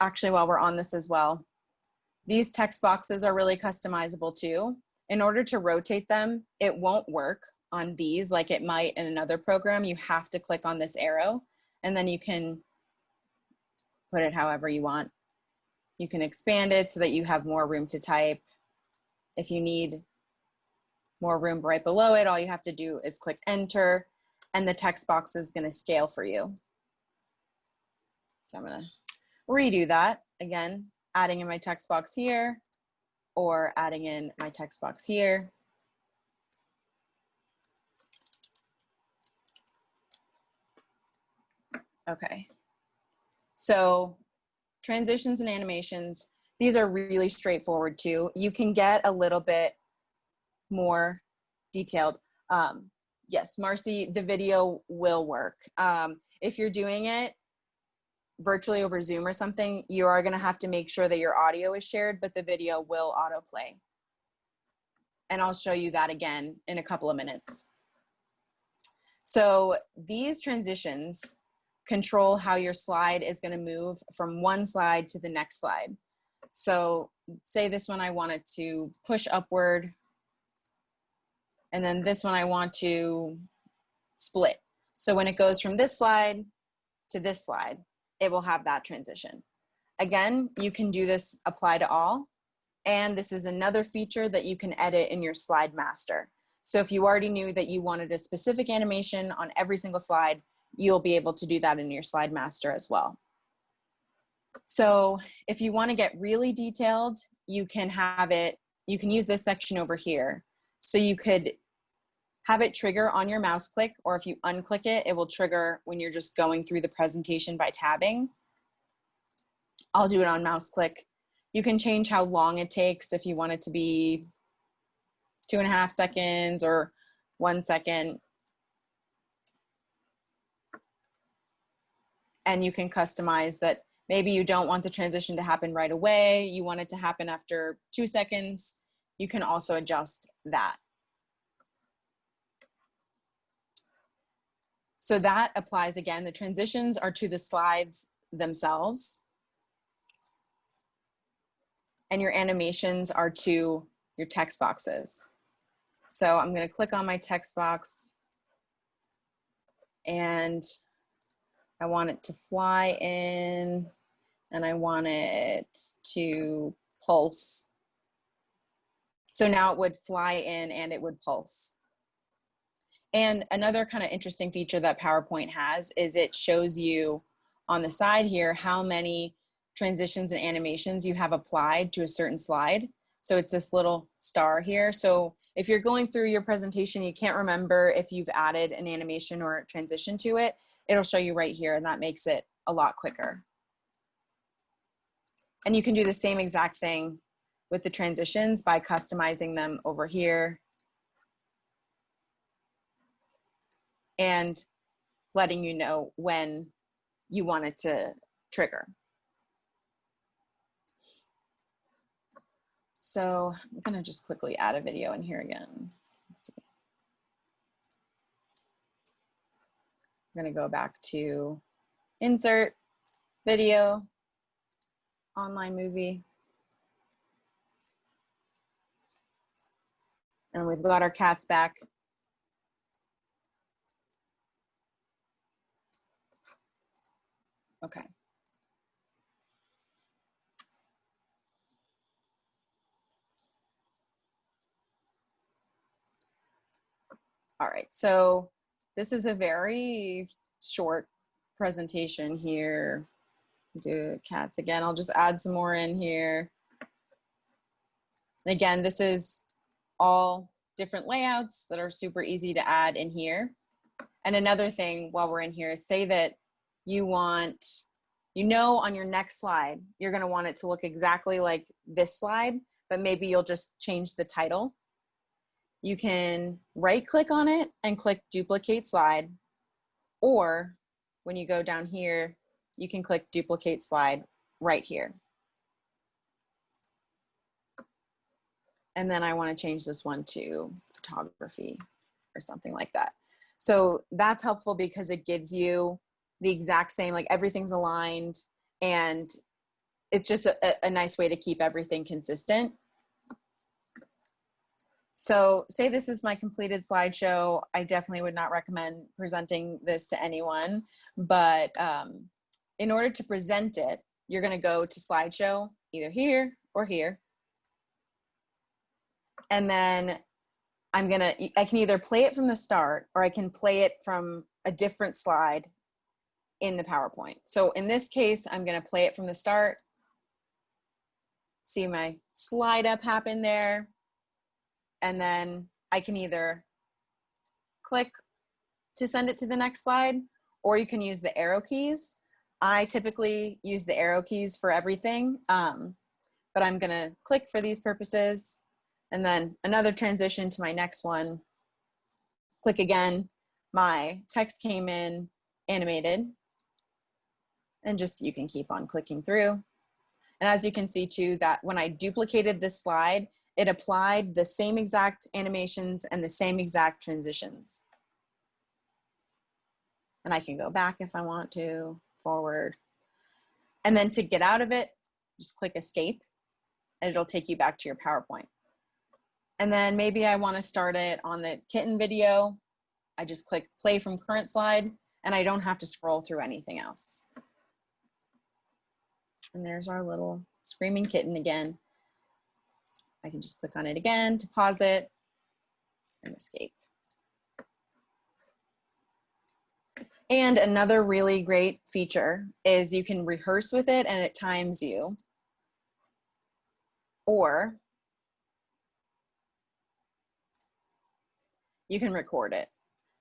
Actually, while we're on this as well, these text boxes are really customizable too. In order to rotate them, it won't work on these like it might in another program. You have to click on this arrow, and then you can put it however you want. You can expand it so that you have more room to type. If you need more room right below it, all you have to do is click enter, and the text box is going to scale for you. So I'm going to redo that again, adding in my text box here or adding in my text box here. Okay, so transitions and animations, these are really straightforward too. You can get a little bit more detailed. Yes, Marcy, the video will work. If you're doing it virtually over Zoom or something, you are going to have to make sure that your audio is shared, but the video will autoplay. And I'll show you that again in a couple of minutes. So these transitions control how your slide is going to move from one slide to the next slide. So say this one I wanted to push upward, and then this one I want to split. So when it goes from this slide to this slide, it will have that transition. Again, you can do this apply to all. And this is another feature that you can edit in your slide master. So if you already knew that you wanted a specific animation on every single slide, you'll be able to do that in your slide master as well. So if you want to get really detailed, you can use this section over here. So you could have it trigger on your mouse click, or if you unclick it, it will trigger when you're just going through the presentation by tabbing. I'll do it on mouse click. You can change how long it takes if you want it to be 2.5 seconds or 1 second. And you can customize that. Maybe you don't want the transition to happen right away. You want it to happen after 2 seconds. You can also adjust that. So that applies again. The transitions are to the slides themselves. And your animations are to your text boxes. So I'm going to click on my text box, and I want it to fly in, and I want it to pulse. So now it would fly in and it would pulse. And another kind of interesting feature that PowerPoint has is it shows you on the side here how many transitions and animations you have applied to a certain slide. So it's this little star here. So if you're going through your presentation, you can't remember if you've added an animation or a transition to it, it'll show you right here, and that makes it a lot quicker. And you can do the same exact thing with the transitions by customizing them over here and letting you know when you want it to trigger. So I'm gonna just quickly add a video in here again. Let's see. I'm gonna go back to insert, video, online movie. And we've got our cats back. Okay. All right, so this is a very short presentation here. Do cats again. I'll just add some more in here. And again, this is all different layouts that are super easy to add in here. And another thing while we're in here is say that you want, on your next slide, you're gonna want it to look exactly like this slide, but maybe you'll just change the title. You can right click on it and click duplicate slide, or when you go down here, you can click duplicate slide right here. And then I want to change this one to photography or something like that. So that's helpful because it gives you the exact same, like everything's aligned, and it's just a nice way to keep everything consistent. So say this is my completed slideshow. I definitely would not recommend presenting this to anyone, but in order to present it, you're gonna go to slideshow, either here or here. And then I can either play it from the start or I can play it from a different slide in the PowerPoint. So in this case, I'm gonna play it from the start. See my slide up happen there. And then I can either click to send it to the next slide, or you can use the arrow keys. I typically use the arrow keys for everything, but I'm gonna click for these purposes, and then another transition to my next one. Click again, my text came in animated, and just you can keep on clicking through. And as you can see too, that when I duplicated this slide, it applied the same exact animations and the same exact transitions. And I can go back if I want to, forward. And then to get out of it, just click escape and it'll take you back to your PowerPoint. And then maybe I want to start it on the kitten video. I just click play from current slide and I don't have to scroll through anything else. And there's our little screaming kitten again. I can just click on it again to pause it and escape. And another really great feature is you can rehearse with it and it times you, or you can record it.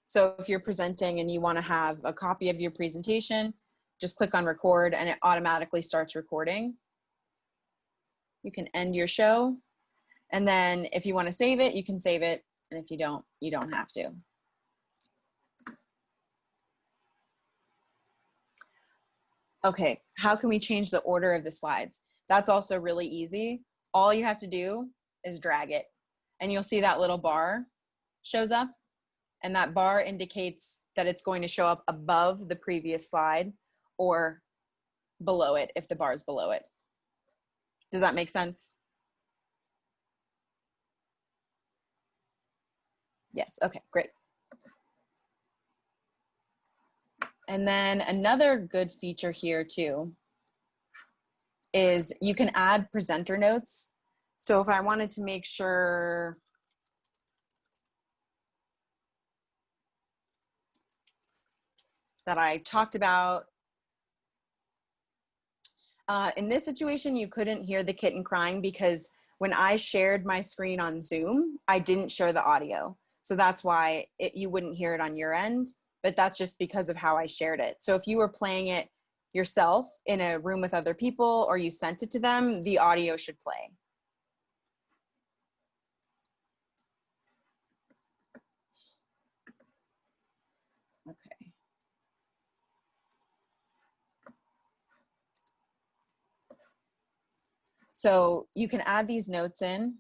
So if you're presenting and you want to have a copy of your presentation, just click on record and it automatically starts recording. You can end your show. And then if you want to save it, you can save it. And if you don't have to. Okay, how can we change the order of the slides? That's also really easy. All you have to do is drag it. And you'll see that little bar shows up. And that bar indicates that it's going to show up above the previous slide or below it if the bar is below it. Does that make sense? Yes, okay, great. And then another good feature here too is you can add presenter notes. So if I wanted to make sure that I talked about. In this situation, you couldn't hear the kitten crying because when I shared my screen on Zoom, I didn't share the audio. So that's why you wouldn't hear it on your end, but that's just because of how I shared it. So if you were playing it yourself in a room with other people or you sent it to them, the audio should play. Okay. So you can add these notes in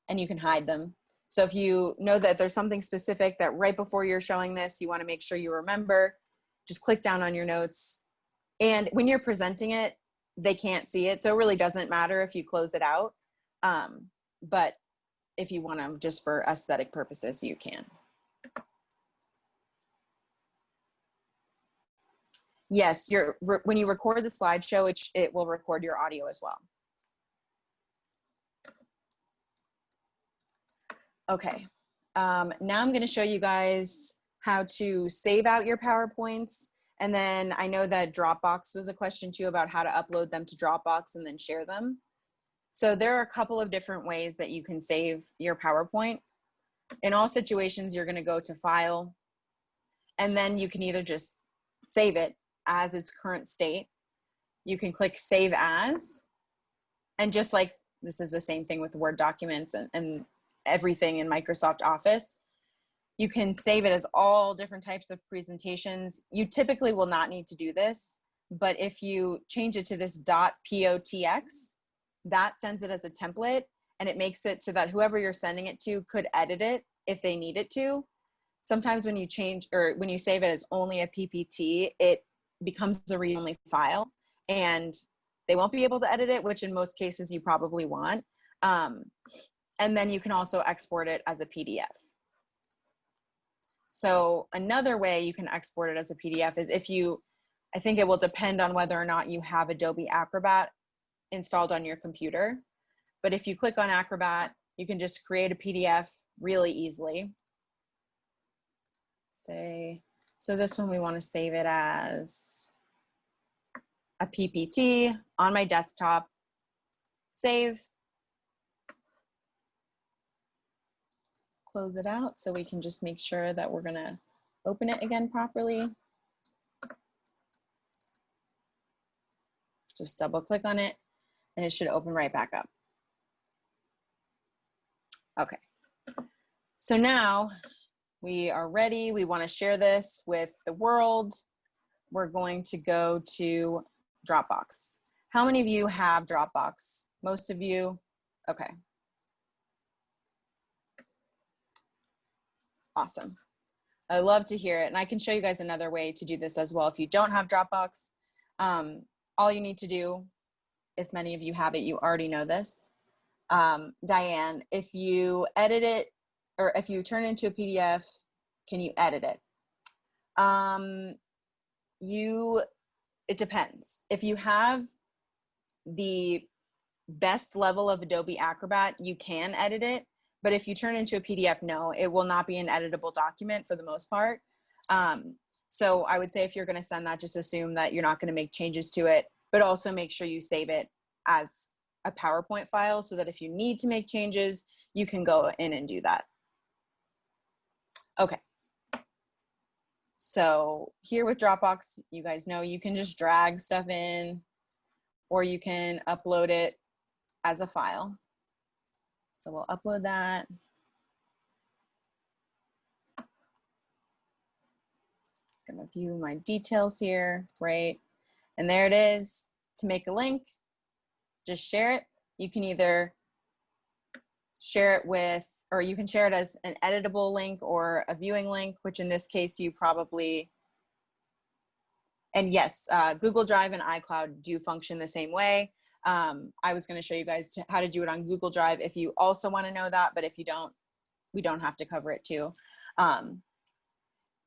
and you can hide them. So if you know that there's something specific that right before you're showing this, you want to make sure you remember, just click down on your notes. And when you're presenting it, they can't see it. So it really doesn't matter if you close it out. But if you want to, just for aesthetic purposes, you can. Yes, when you record the slideshow, it will record your audio as well. Okay, now I'm going to show you guys how to save out your PowerPoints. And then I know that Dropbox was a question too about how to upload them to Dropbox and then share them. So there are a couple of different ways that you can save your PowerPoint. In all situations, you're going to go to File, and then you can either just save it as its current state. You can click Save As, and just like this is the same thing with Word documents and everything in Microsoft Office, you can save it as all different types of presentations. You typically will not need to do this, but if you change it to this .potx, that sends it as a template, and it makes it so that whoever you're sending it to could edit it if they need it to. Sometimes when you change or when you save it as only a PPT, it becomes a read-only file and they won't be able to edit it, which in most cases you probably want. And then you can also export it as a PDF. So another way you can export it as a PDF is I think it will depend on whether or not you have Adobe Acrobat installed on your computer. But if you click on Acrobat, you can just create a PDF really easily. So this one we want to save it as a PPT on my desktop, save, close it out so we can just make sure that we're going to open it again properly. Just double click on it and it should open right back up. Okay, so now we are ready. We want to share this with the world. We're going to go to Dropbox. How many of you have Dropbox? Most of you? Okay. Awesome. I love to hear it. And I can show you guys another way to do this as well. If you don't have Dropbox, all you need to do, if many of you have it, you already know this. Diane, if you edit it, or if you turn it into a PDF, can you edit it? It depends. If you have the best level of Adobe Acrobat, you can edit it. But if you turn it into a PDF, no, it will not be an editable document for the most part. So I would say if you're going to send that, just assume that you're not going to make changes to it, but also make sure you save it as a PowerPoint file so that if you need to make changes, you can go in and do that. Okay. So here with Dropbox, you guys know you can just drag stuff in, or you can upload it as a file. So we'll upload that. I'm gonna view my details here, right? And there it is. To make a link, just share it. You can either share it with, or you can share it as an editable link or a viewing link, which in this case you probably, and yes, Google Drive and iCloud do function the same way. I was going to show you guys how to do it on Google Drive if you also want to know that, but if you don't, we don't have to cover it too.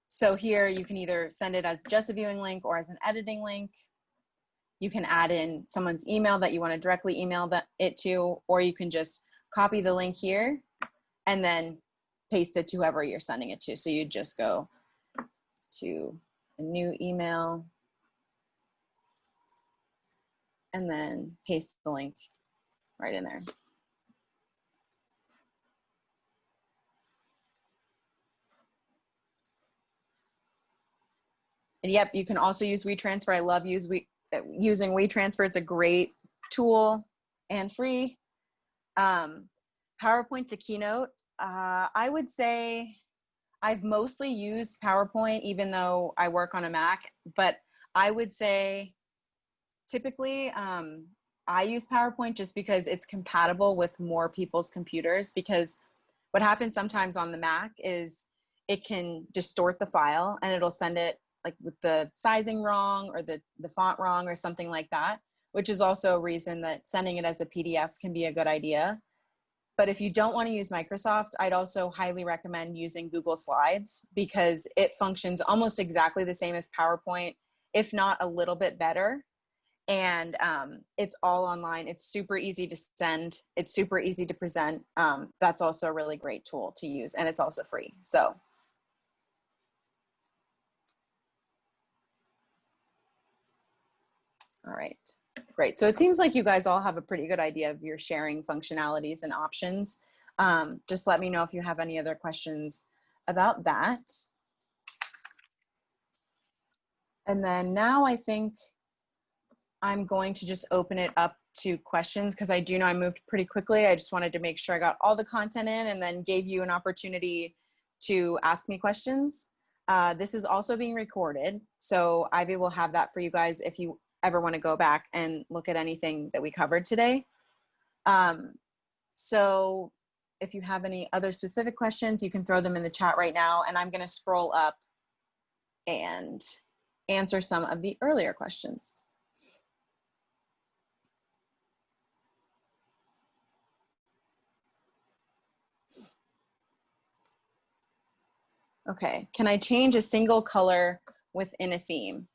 So here you can either send it as just a viewing link or as an editing link. You can add in someone's email that you want to directly email it to, or you can just copy the link here and then paste it to whoever you're sending it to. So you just go to a new email, and then paste the link right in there. And yep, you can also use Wetransfer. I love using Wetransfer. It's a great tool and free. PowerPoint to Keynote. I would say I've mostly used PowerPoint, even though I work on a Mac, but I would say typically I use PowerPoint just because it's compatible with more people's computers, because what happens sometimes on the Mac is it can distort the file and it'll send it like with the sizing wrong or the font wrong or something like that, which is also a reason that sending it as a PDF can be a good idea. But if you don't want to use Microsoft, I'd also highly recommend using Google Slides, because it functions almost exactly the same as PowerPoint, if not a little bit better. And it's all online. It's super easy to send. It's super easy to present. That's also a really great tool to use, and it's also free. So. All right, great. So it seems like you guys all have a pretty good idea of your sharing functionalities and options. Just let me know if you have any other questions about that. And then now I think I'm going to just open it up to questions, because I do know I moved pretty quickly. I just wanted to make sure I got all the content in and then gave you an opportunity to ask me questions. This is also being recorded, so Ivy will have that for you guys if you ever want to go back and look at anything that we covered today. So if you have any other specific questions, you can throw them in the chat right now, and I'm going to scroll up and answer some of the earlier questions. Okay, can I change a single color within a theme?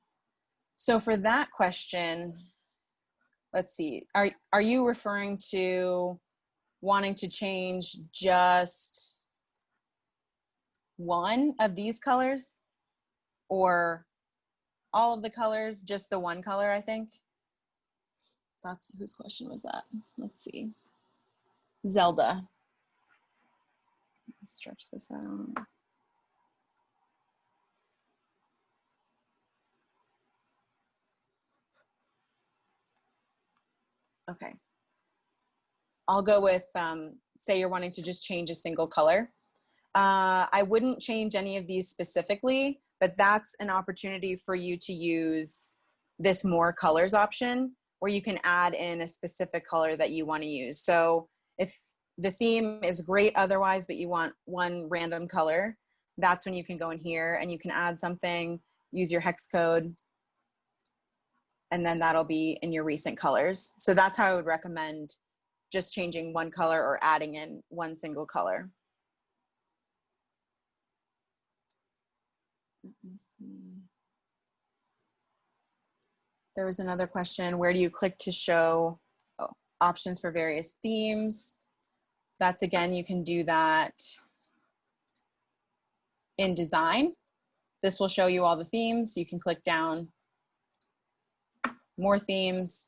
So for that question, let's see, are you referring to wanting to change just one of these colors, or all of the colors, just the one color, I think? That's whose question was that? Let's see. Zelda. Stretch this out. Okay. I'll go with, say you're wanting to just change a single color. I wouldn't change any of these specifically, but that's an opportunity for you to use this more colors option, where you can add in a specific color that you want to use. So if the theme is great otherwise, but you want one random color, that's when you can go in here and you can add something, use your hex code, and then that'll be in your recent colors. So that's how I would recommend just changing one color or adding in one single color. Let me see. There was another question, where do you click to show options for various themes? That's, again, you can do that in design. This will show you all the themes. You can click down, more themes,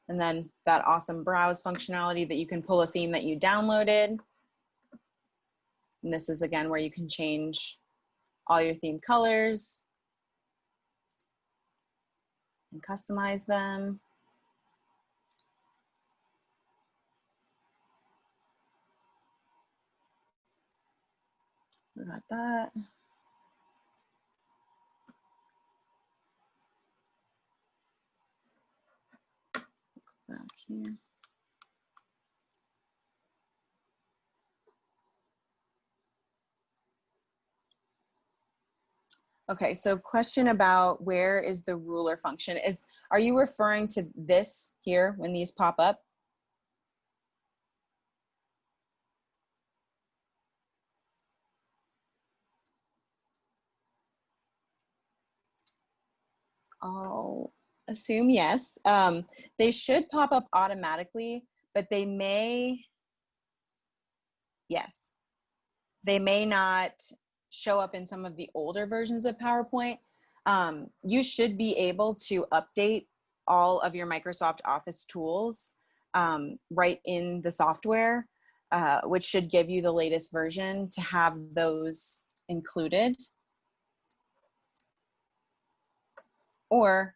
and then that awesome browse functionality that you can pull a theme that you downloaded. And this is, again, where you can change all your theme colors and customize them. We got that. Back here. Okay, so question about where is the ruler function? Are you referring to this here when these pop up? I'll assume yes. They should pop up automatically, but they may, yes, they may not show up in some of the older versions of PowerPoint. You should be able to update all of your Microsoft Office tools right in the software, which should give you the latest version to have those included. Or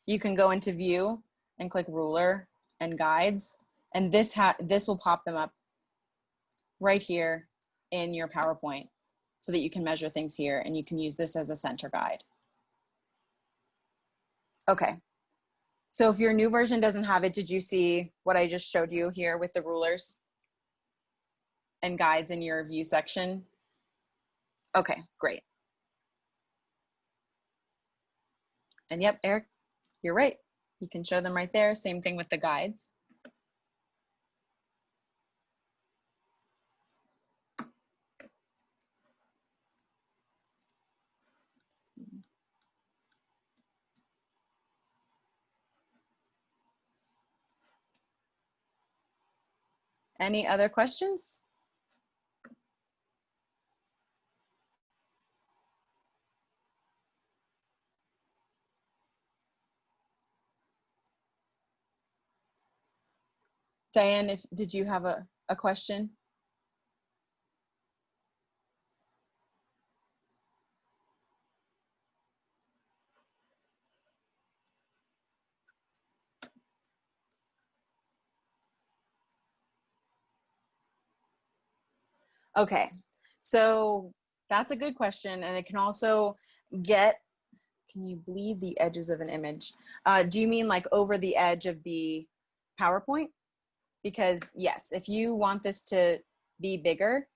you can go into View and click Ruler and Guides, and this will pop them up right here in your PowerPoint so that you can measure things here, and you can use this as a center guide. Okay, so if your new version doesn't have it, did you see what I just showed you here with the rulers and guides in your View section? Okay, great. And yep, Eric, you're right. You can show them right there. Same thing with the guides. Any other questions? Diane, did you have a question? Okay, so that's a good question, and it can also get, can you bleed the edges of an image? Do you mean like over the edge of the PowerPoint? Because yes, if you want this to be bigger,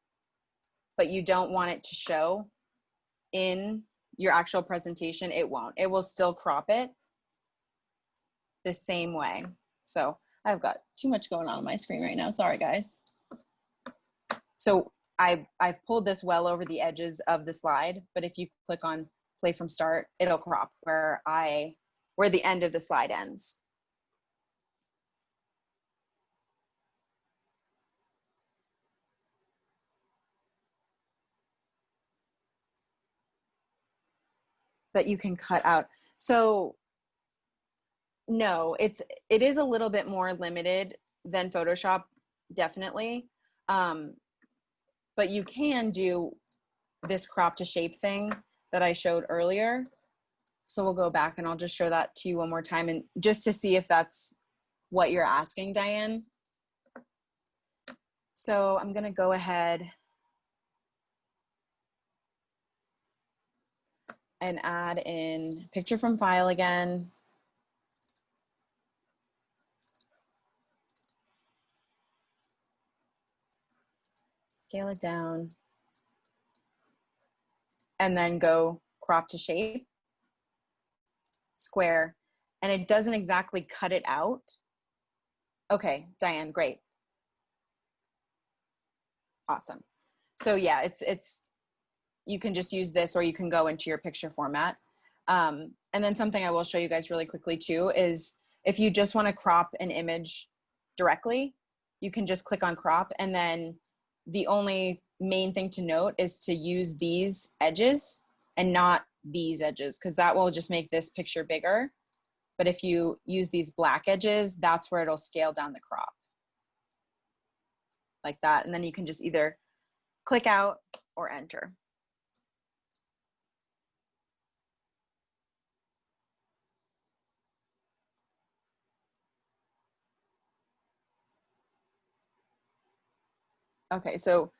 but you don't want it to show in your actual presentation, it won't. It will still crop it the same way. So I've got too much going on my screen right now. Sorry, guys. So I've pulled this well over the edges of the slide, but if you click on play from start, it'll crop where the end of the slide ends. That you can cut out. So no, it is a little bit more limited than Photoshop, definitely. But you can do this crop to shape thing that I showed earlier. So we'll go back and I'll just show that to you one more time, and just to see if that's what you're asking, Diane. So I'm gonna go ahead and add in picture from file again. Scale it down. And then go crop to shape, square, and it doesn't exactly cut it out. Okay, Diane, great. Awesome. So yeah, you can just use this, or you can go into your picture format. And then something I will show you guys really quickly too is if you just want to crop an image directly, you can just click on crop, and then the only main thing to note is to use these edges and not these edges, because that will just make this picture bigger. But if you use these black edges, that's where it'll scale down the crop. Like that, and then you can just either click out or enter. Okay, so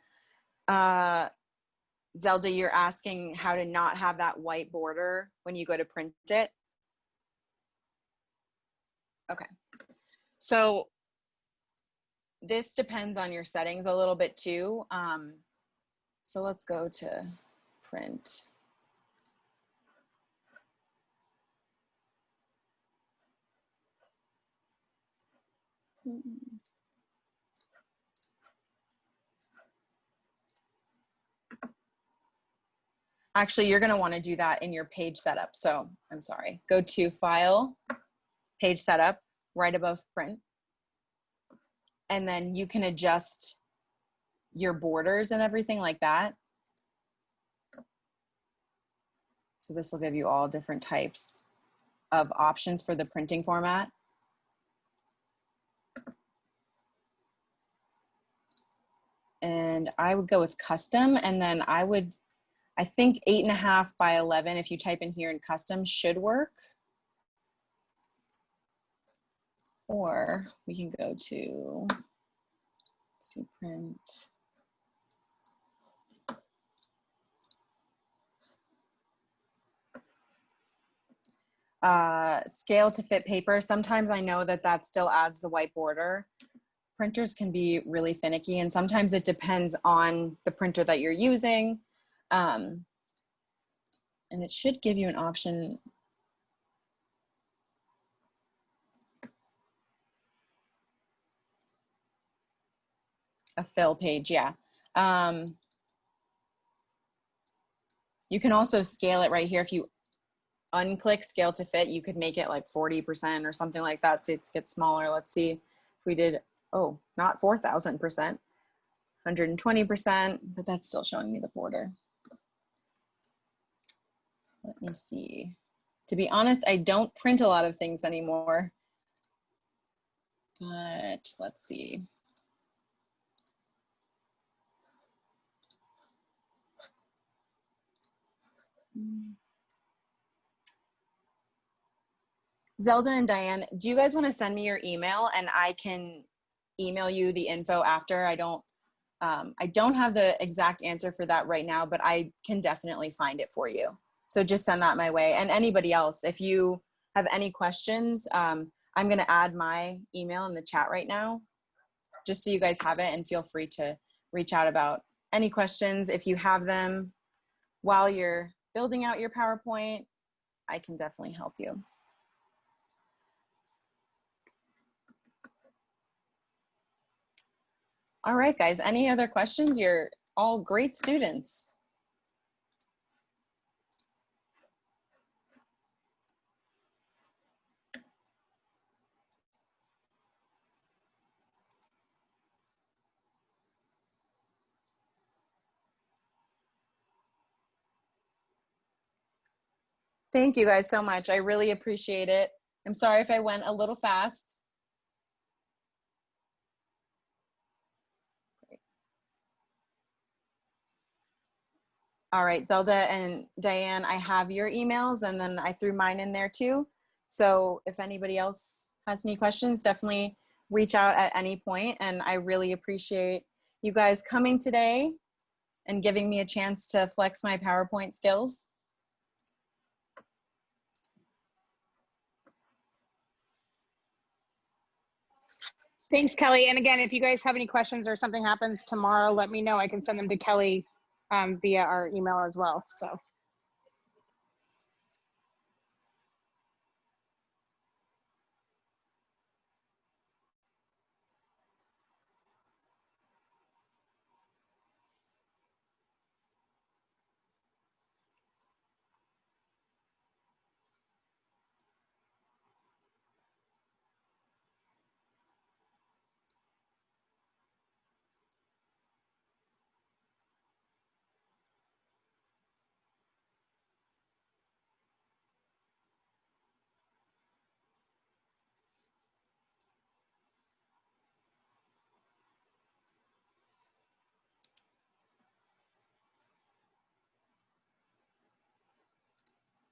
Zelda, you're asking how to not have that white border when you go to print it? Okay, so this depends on your settings a little bit too. So let's go to print. Actually, you're gonna wanna do that in your page setup. So I'm sorry, go to File, Page Setup, right above Print. And then you can adjust your borders and everything like that. So this will give you all different types of options for the printing format. And I would go with custom, and then I think 8.5 by 11, if you type in here in custom, should work. Or we can go to, let's see, print. Scale to fit paper. Sometimes I know that that still adds the white border. Printers can be really finicky, and sometimes it depends on the printer that you're using. And it should give you an option. A fill page, yeah. You can also scale it right here. If you unclick scale to fit, you could make it like 40% or something like that, so it gets smaller. Let's see if we did, oh, not 4,000%, 120%, but that's still showing me the border. Let me see. To be honest, I don't print a lot of things anymore, but let's see. Zelda and Diane, do you guys want to send me your email and I can email you the info after? I don't have the exact answer for that right now, but I can definitely find it for you. So just send that my way. And anybody else, if you have any questions, I'm going to add my email in the chat right now, just so you guys have it, and feel free to reach out about any questions. If you have them while you're building out your PowerPoint, I can definitely help you. All right, guys, any other questions? You're all great students. Thank you guys so much. I really appreciate it. I'm sorry if I went a little fast. Great. All right, Zelda and Diane, I have your emails, and then I threw mine in there too. So if anybody else has any questions, definitely reach out at any point. And I really appreciate you guys coming today and giving me a chance to flex my PowerPoint skills. Thanks, Kelly. And again, if you guys have any questions or something happens tomorrow, let me know. I can send them to Kelly via our email as well. So